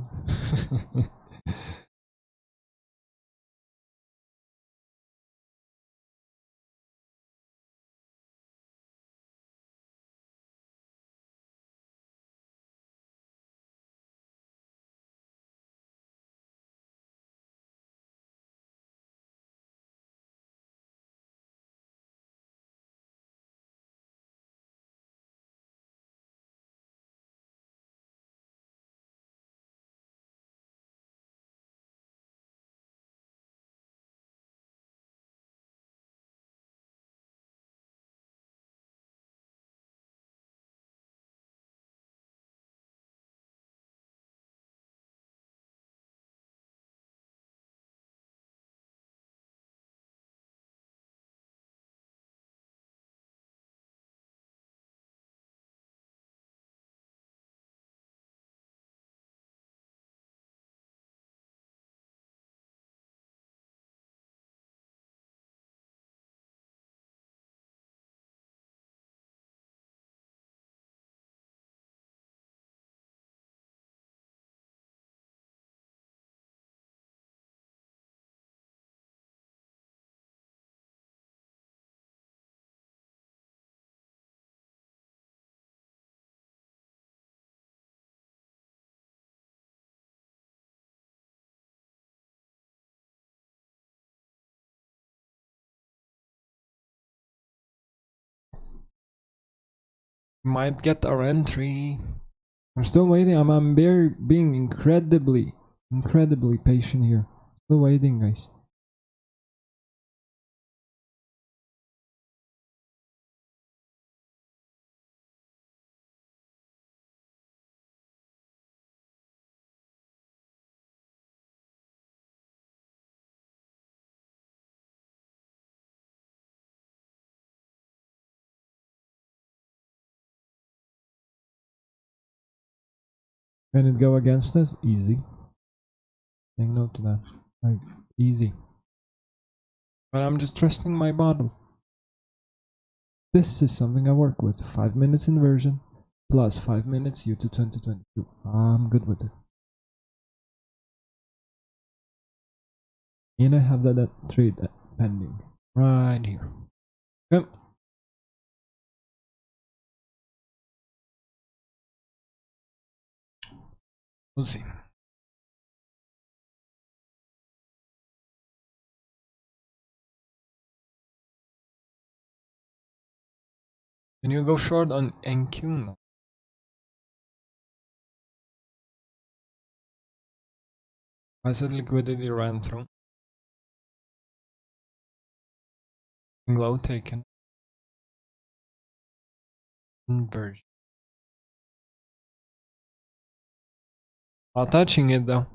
Might get our entry. I'm still waiting. I'm being incredibly patient here. Still waiting, guys. Can it go against us? Easy. Take note to that. Like, easy. But I'm just trusting my model. This is something I work with. 5 minutes inversion plus 5 minutes U to 2022. I'm good with it. And I have that trade pending right here. Yep. We'll see. Can you go short on NQ now? Asset liquidity ran through. Glow taken. Inversion. Not touching it though.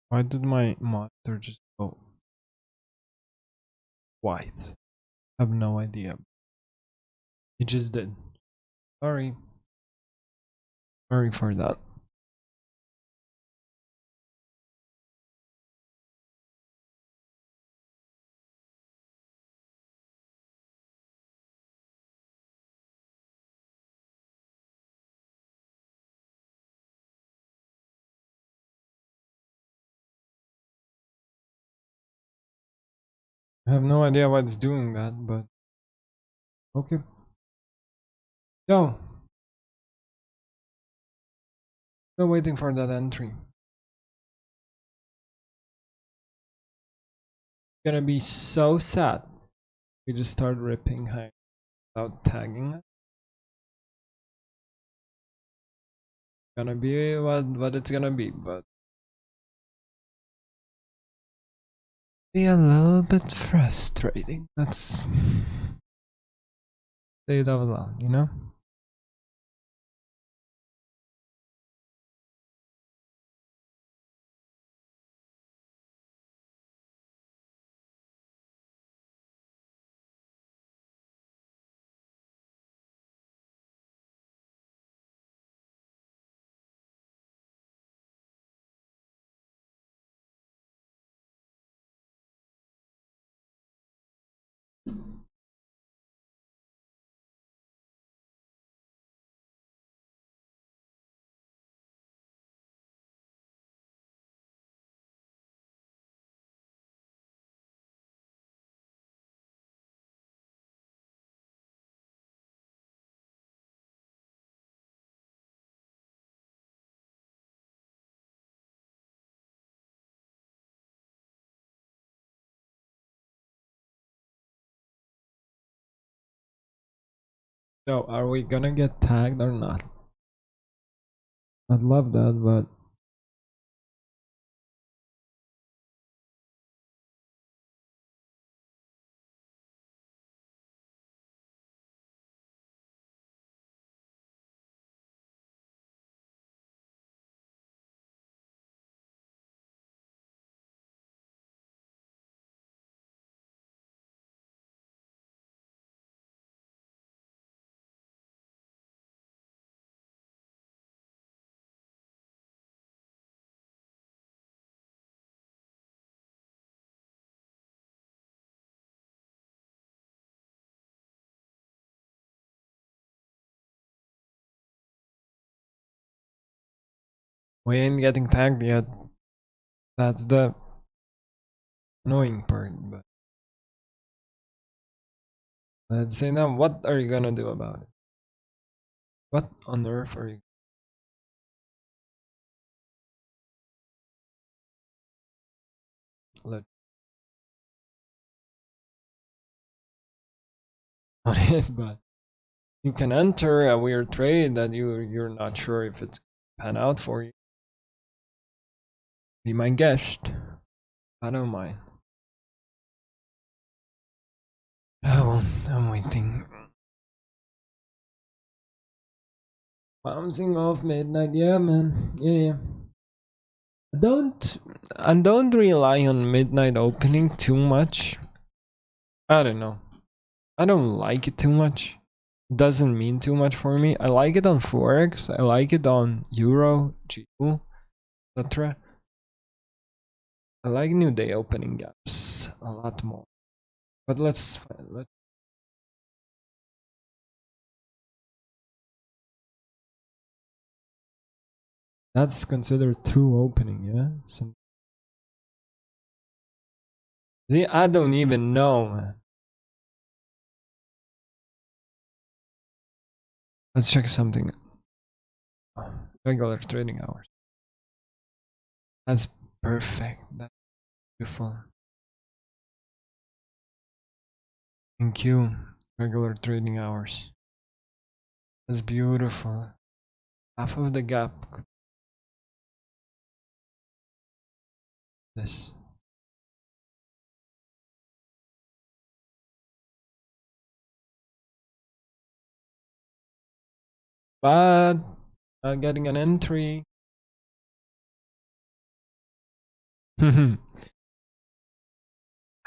Why did my monitor just go white? I have no idea. It just did. Sorry. Sorry for that. I have no idea why it's doing that, but okay. No. Still waiting for that entry. Gonna be so sad. We just start ripping high without tagging it. Gonna be what it's gonna be, but be a little bit frustrating. Let's say it out loud, you know? So, are we gonna get tagged or not? I'd love that, but we ain't getting tagged yet. That's the annoying part, but let's say now, what are you gonna do about it? What on earth are you? Let on it, but you can enter a weird trade that you're not sure if it's pan out for you. Be my guest. I don't mind. Oh, I'm waiting. Bouncing off midnight, yeah, man. Yeah. I don't rely on midnight opening too much. I don't know. I don't like it too much. Doesn't mean too much for me. I like it on forex. I like it on euro, GU, etc. I like new day opening gaps a lot more. But let's that's considered true opening, yeah. See, I don't even know, man. Let's check something. Regular trading hours. That's perfect. That's beautiful. Thank you. Regular trading hours. That's beautiful. Half of the gap. This. But getting an entry. I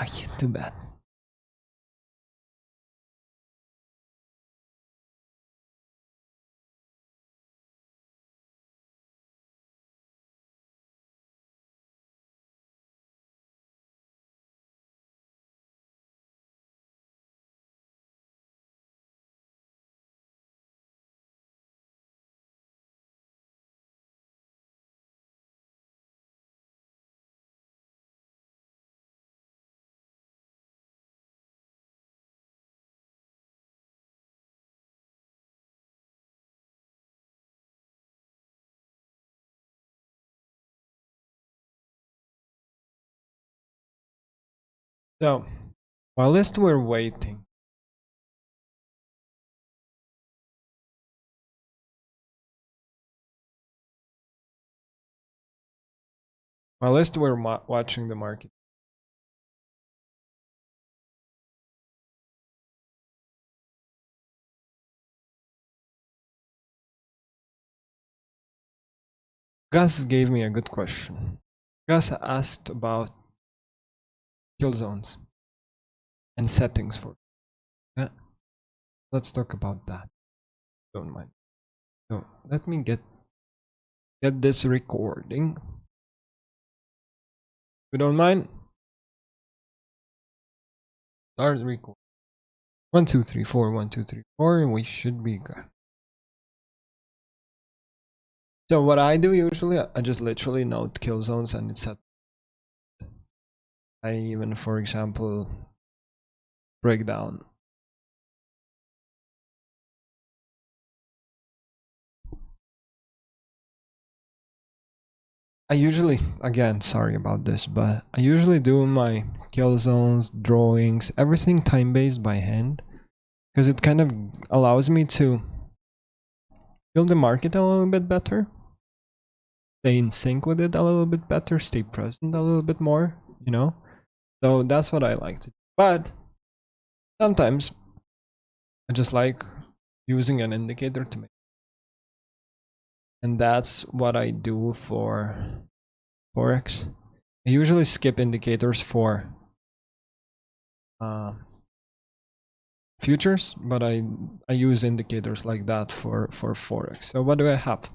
can't do that. So, whilst we're waiting, whilst we're watching the market, Gus gave me a good question. Gus asked about kill zones and settings for. Yeah, let's talk about that. Don't mind. So let me get this recording. If you don't mind, start record. 1 2 3 4 1 2 3 4, and we should be good. So what I do usually, I just literally note kill zones and it's set. I even, for example, break down. I usually, again, sorry about this, but I usually do my kill zones, drawings, everything time-based by hand, because it kind of allows me to feel the market a little bit better, stay in sync with it a little bit better, stay present a little bit more, you know? So that's what I like to do. But sometimes I just like using an indicator to make. And that's what I do for forex. I usually skip indicators for futures, but I use indicators like that for forex. So what do I have?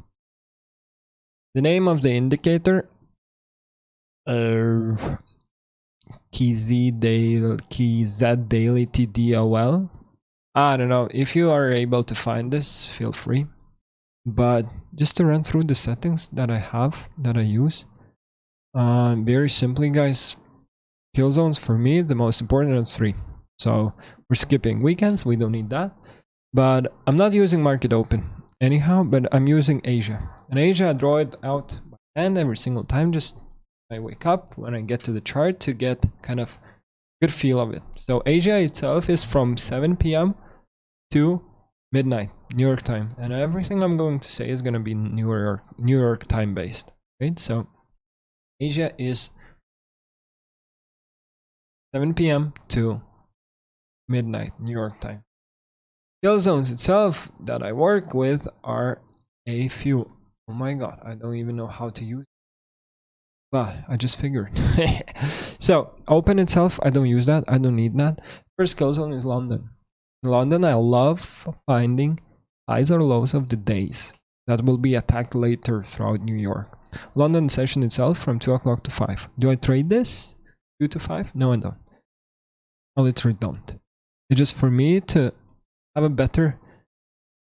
The name of the indicator, KZ Daily TDOL. I don't know if you are able to find this, feel free. But just to run through the settings that I have, that I use, very simply, guys. Kill zones for me, the most important are 3. So we're skipping weekends, we don't need that. But I'm not using market open anyhow, but I'm using Asia. And Asia, I draw it out by hand every single time, just I wake up when I get to the chart to get kind of good feel of it. So Asia itself is from 7 p.m. to midnight, New York time. And everything I'm going to say is going to be New York time based. Right? So Asia is 7 p.m. to midnight, New York time. Kill zones itself that I work with are a few. Oh my god, I don't even know how to use it. But I just figured. So, open itself, I don't use that. I don't need that. First kill zone is London. In London, I love finding highs or lows of the days that will be attacked later throughout New York. London session itself from 2 o'clock to 5. Do I trade this? 2 to 5? No, I don't. I literally don't. It's just for me to have a better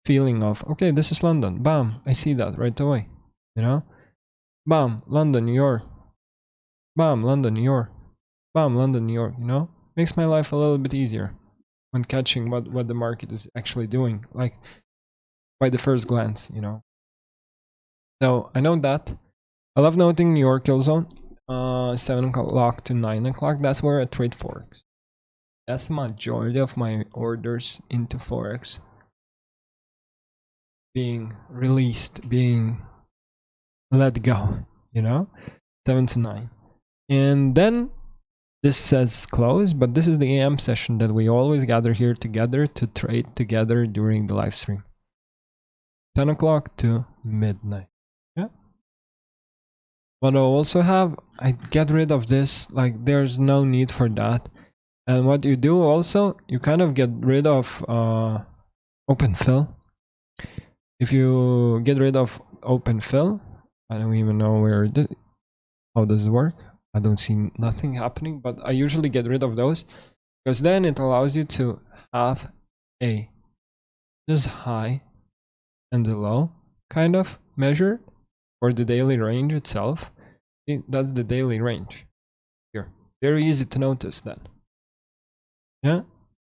feeling of, okay, this is London. Bam, I see that right away. You know? Bam, London, New York. Bam, London, New York. Bam, London, New York, you know? Makes my life a little bit easier when catching what the market is actually doing, like by the first glance, you know? So I know that. I love noting New York kill zone. 7 o'clock to 9 o'clock. That's where I trade forex. That's the majority of my orders into forex being released, being let go, you know? 7 to 9. And then this says close, but this is the AM session that we always gather here together to trade together during the live stream. 10 o'clock to midnight. Yeah. What I also have, I get rid of this, like there's no need for that. And what you do also, you kind of get rid of open fill. If you get rid of open fill, I don't even know how does it work. I don't see nothing happening, but I usually get rid of those because then it allows you to have this high and the low kind of measure for the daily range itself. That's the daily range here. Very easy to notice that. Yeah.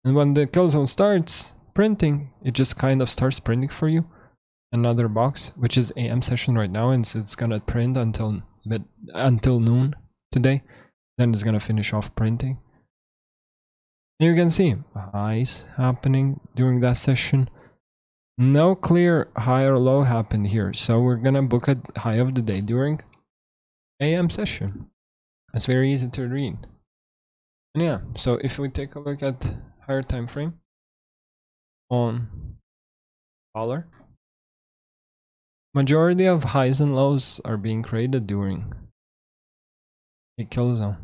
And when the kill zone starts printing, it just kind of starts printing for you another box, which is AM session right now, and so it's gonna print until noon today. Then it's gonna finish off printing. You can see highs happening during that session. No clear high or low happened here, so we're gonna book a high of the day during AM session. It's very easy to read. And yeah, so if we take a look at higher time frame on dollar, majority of highs and lows are being created during a kill zone.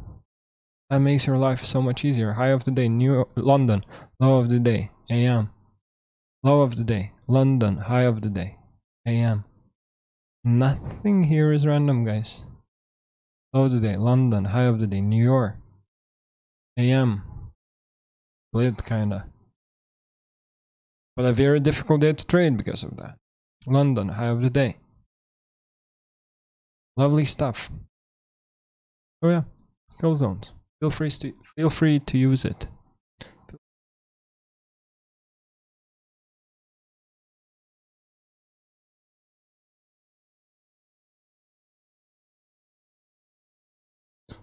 That makes your life so much easier. High of the day, New London. Low of the day, AM. Low of the day, London. High of the day, AM. Nothing here is random, guys. Low of the day, London. High of the day, New York. AM. Split, kinda. But a very difficult day to trade because of that. London, high of the day. Lovely stuff. Oh yeah, kill zones. Feel free to use it.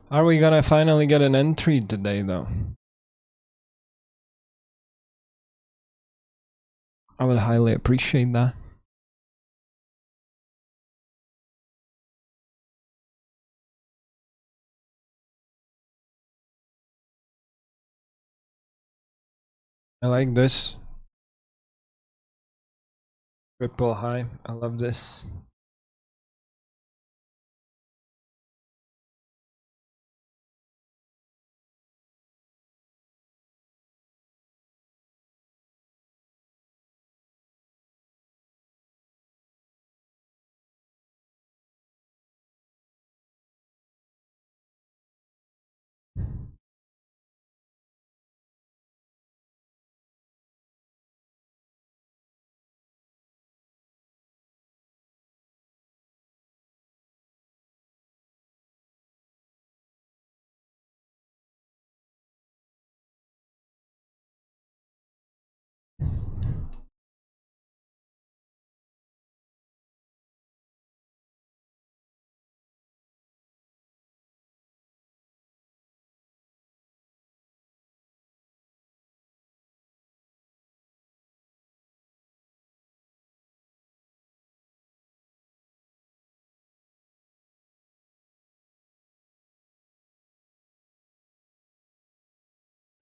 Are we gonna finally get an entry today, though? I would highly appreciate that. I like this. Triple high. I love this.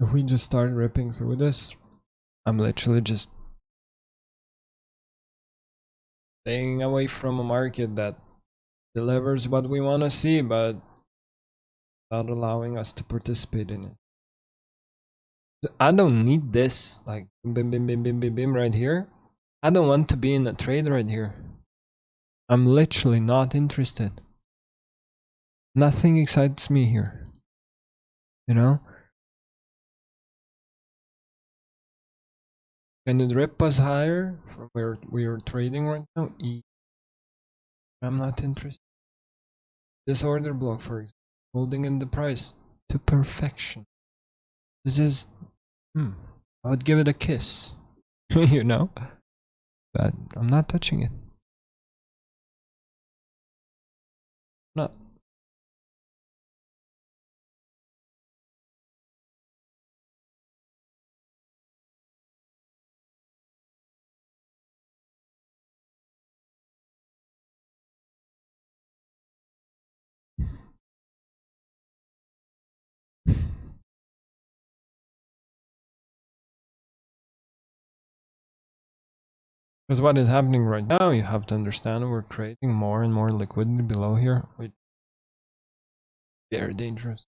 If we just start ripping through this, I'm literally just staying away from a market that delivers what we want to see, but not allowing us to participate in it. I don't need this, like, bim, bim, bim, bim, bim, bim, right here. I don't want to be in a trade right here. I'm literally not interested. Nothing excites me here. You know? Can it rip us higher from where we are trading right now? I'm not interested. This order block, for example, holding in the price to perfection. This is, I would give it a kiss, you know? But I'm not touching it. Not. Because what is happening right now, you have to understand we're creating more and more liquidity below here. Very dangerous.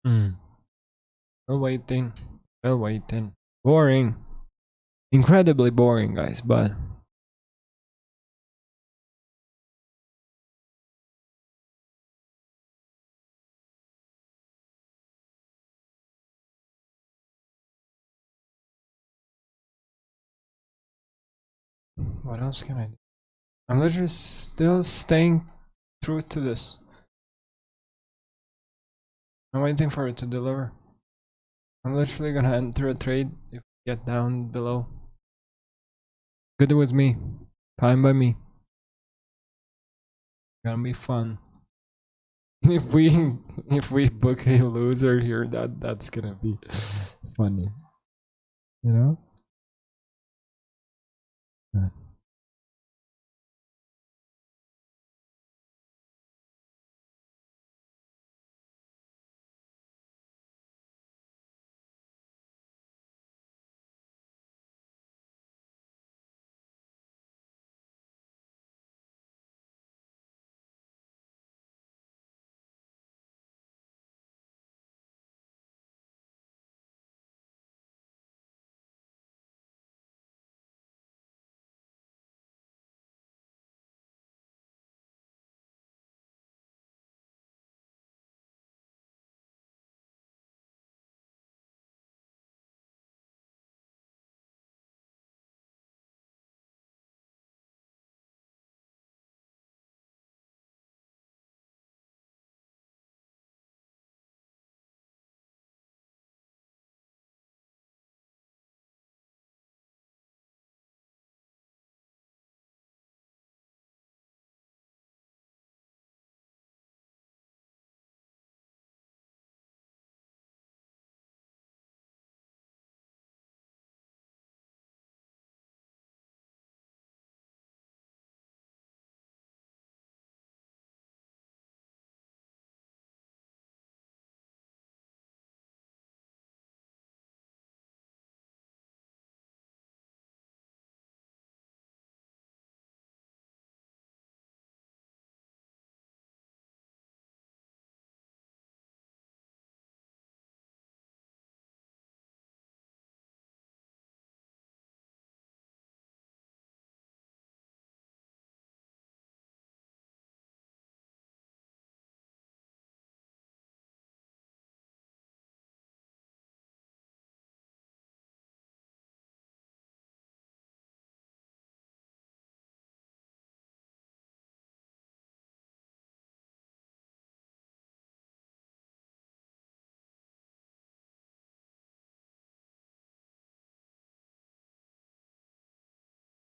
Hmm. Still waiting. Still waiting. Boring. Incredibly boring, guys, but what else can I do? I'm literally still staying true to this. I'm waiting for it to deliver. I'm literally gonna enter a trade if we get down below. Good with me. Fine by me. Gonna be fun. If we book a loser here, that's gonna be funny. You know?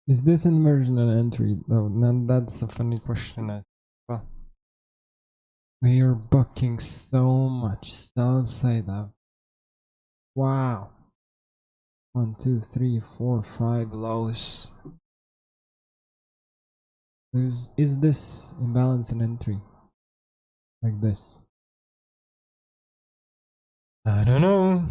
Is this inversion an entry? No, that's a funny question. Well, we are bucking so much downside up. Wow. 1, 2, 3, 4, 5 lows. Is this imbalance an entry? Like this? I don't know.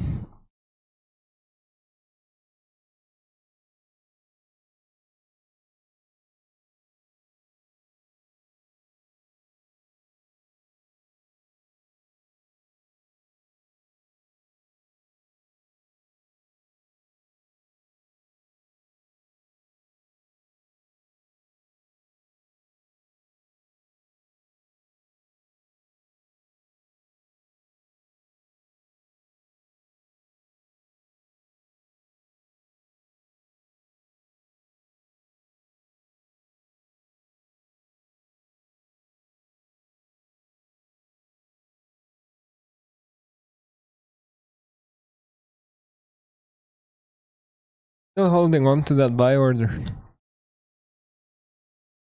Still holding on to that buy order.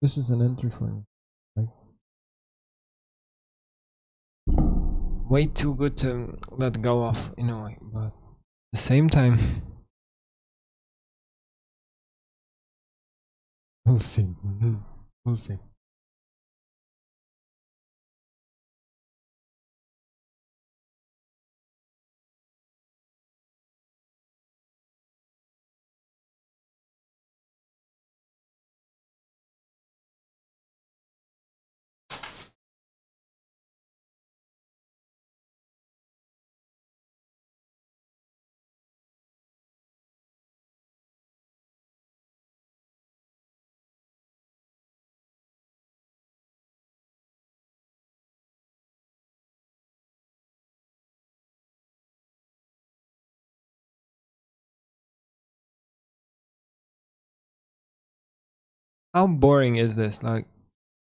This is an entry for you. Right? Way too good to let go of in a way, but at the same time, we'll see. We'll see. How boring is this? Like,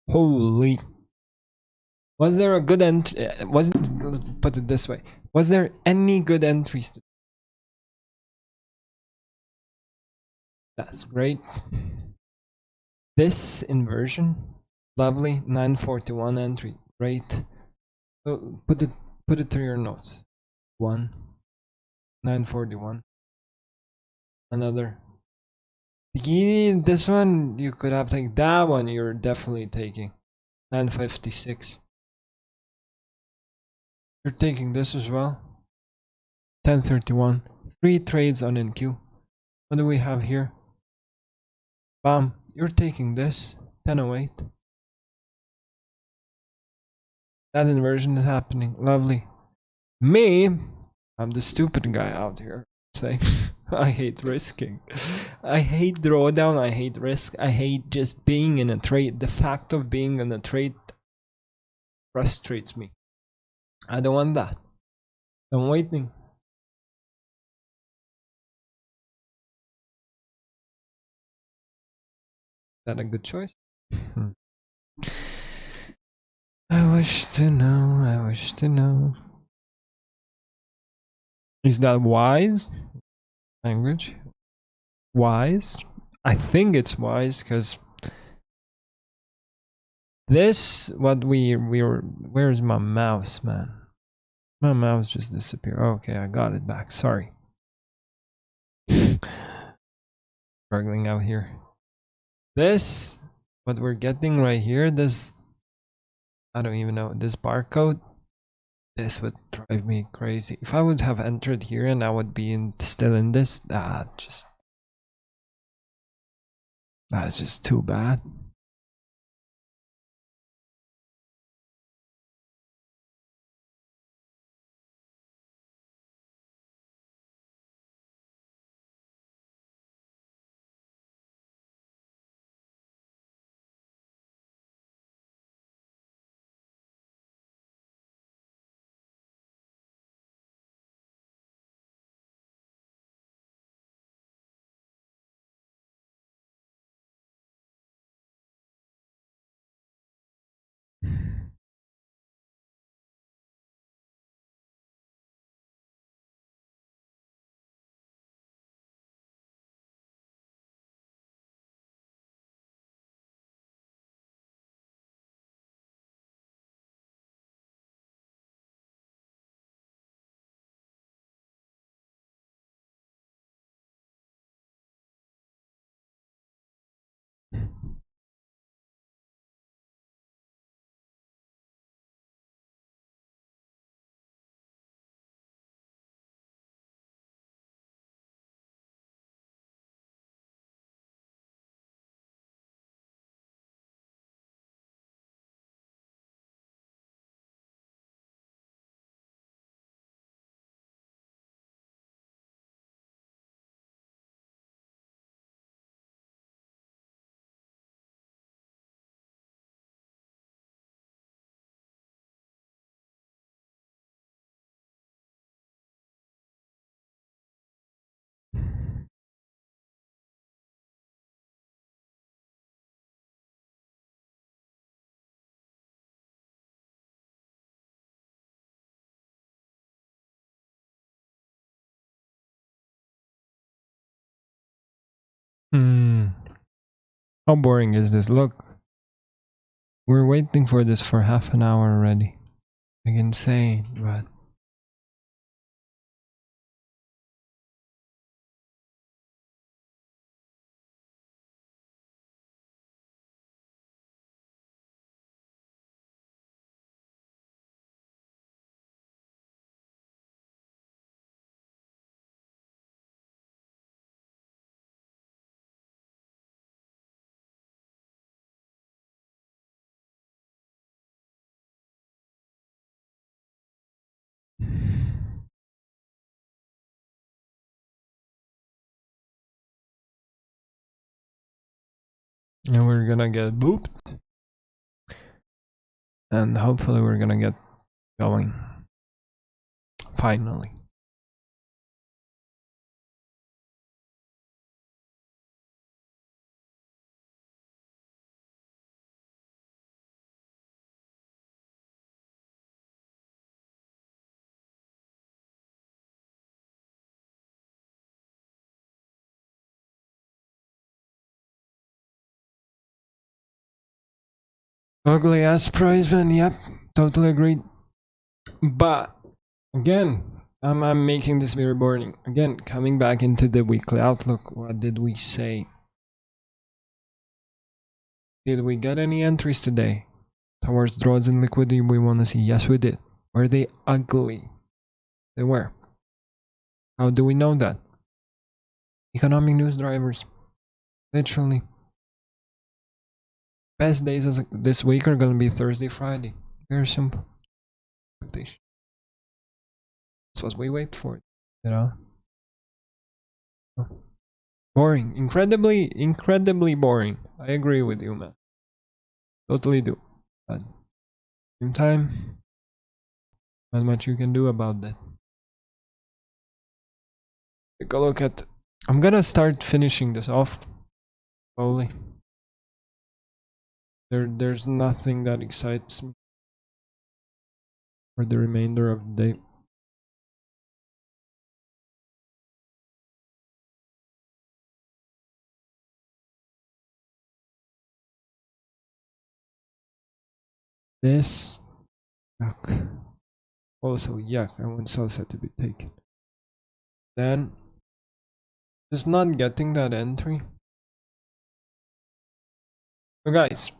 holy. Was there a good entry? Put it this way. Was there any good entries? That's great. This inversion, lovely. 941 entry, great. So put it to your notes. 941. Another. This one you could have taken. That one you're definitely taking. 956. You're taking this as well. 1031. 3 trades on NQ. What do we have here? Bam. You're taking this. 1008. That inversion is happening. Lovely. Me, I'm the stupid guy out here saying I hate risking. I hate drawdown. I hate risk. I hate just being in a trade. The fact of being in a trade frustrates me. I don't want that. I'm waiting. Is that a good choice? I wish to know. I wish to know. Is that wise? Language? Wise? I think it's wise because this, what we were. Where's my mouse, man? My mouse just disappeared. Okay, I got it back. Sorry. Struggling out here. This, what we're getting right here, this, I don't even know, this barcode, this would drive me crazy. If I would have entered here and I would be still in this, that's just too bad. How boring is this? Look, we're waiting for this for half an hour already. Like insane, but and we're gonna get booped, and hopefully we're gonna get going finally. Ugly ass price, man. Yep, totally agreed. But again, I'm making this very boring. Again, coming back into the weekly outlook, what did we say? Did we get any entries today towards draws and liquidity we want to see? Yes, we did. Were they ugly? They were. How do we know that? Economic news drivers. Literally. Best days this week are going to be Thursday, Friday. Very simple. That's what we wait for, you know? Boring. Incredibly boring. I agree with you, man. Totally do. But same time, not much you can do about that. Take a look at. I'm gonna start finishing this off slowly. There's nothing that excites me for the remainder of the day. This yuck. Also yuck. I want Salsa to be taken. Then just not getting that entry. So guys,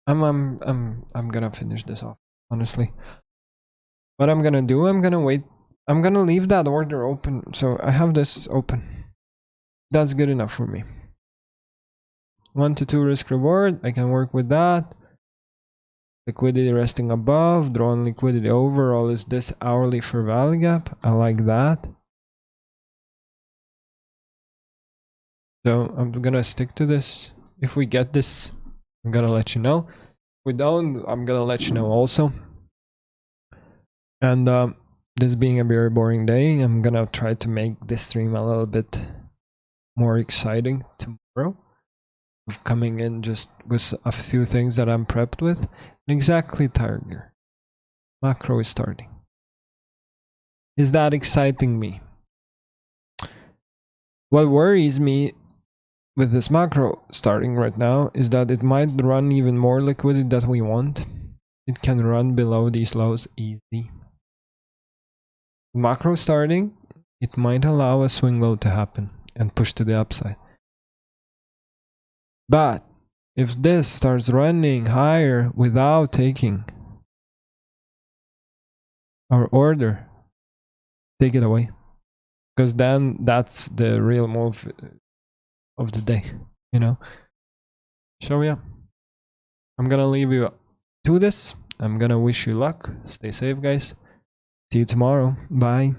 I'm gonna finish this off, honestly. What I'm gonna do, I'm gonna wait. I'm gonna leave that order open. So I have this open. That's good enough for me. 1 to 2 risk reward. I can work with that. Liquidity resting above. Drawn liquidity overall is this hourly for value gap. I like that. So I'm gonna stick to this. If we get this, I'm gonna let you know. If we don't, I'm gonna let you know also. And this being a very boring day, I'm gonna try to make this stream a little bit more exciting tomorrow. Of coming in just with a few things that I'm prepped with. Exactly, Tiger. Macro is starting. Is that exciting me? What worries me with this macro starting right now is that it might run even more liquidity that we want. It can run below these lows easy. Macro starting, it might allow a swing low to happen and push to the upside. But if this starts running higher without taking our order, take it away. Because then that's the real move of the day, you know? So yeah, I'm gonna leave you to this. I'm gonna wish you luck. Stay safe, guys. See you tomorrow. Bye.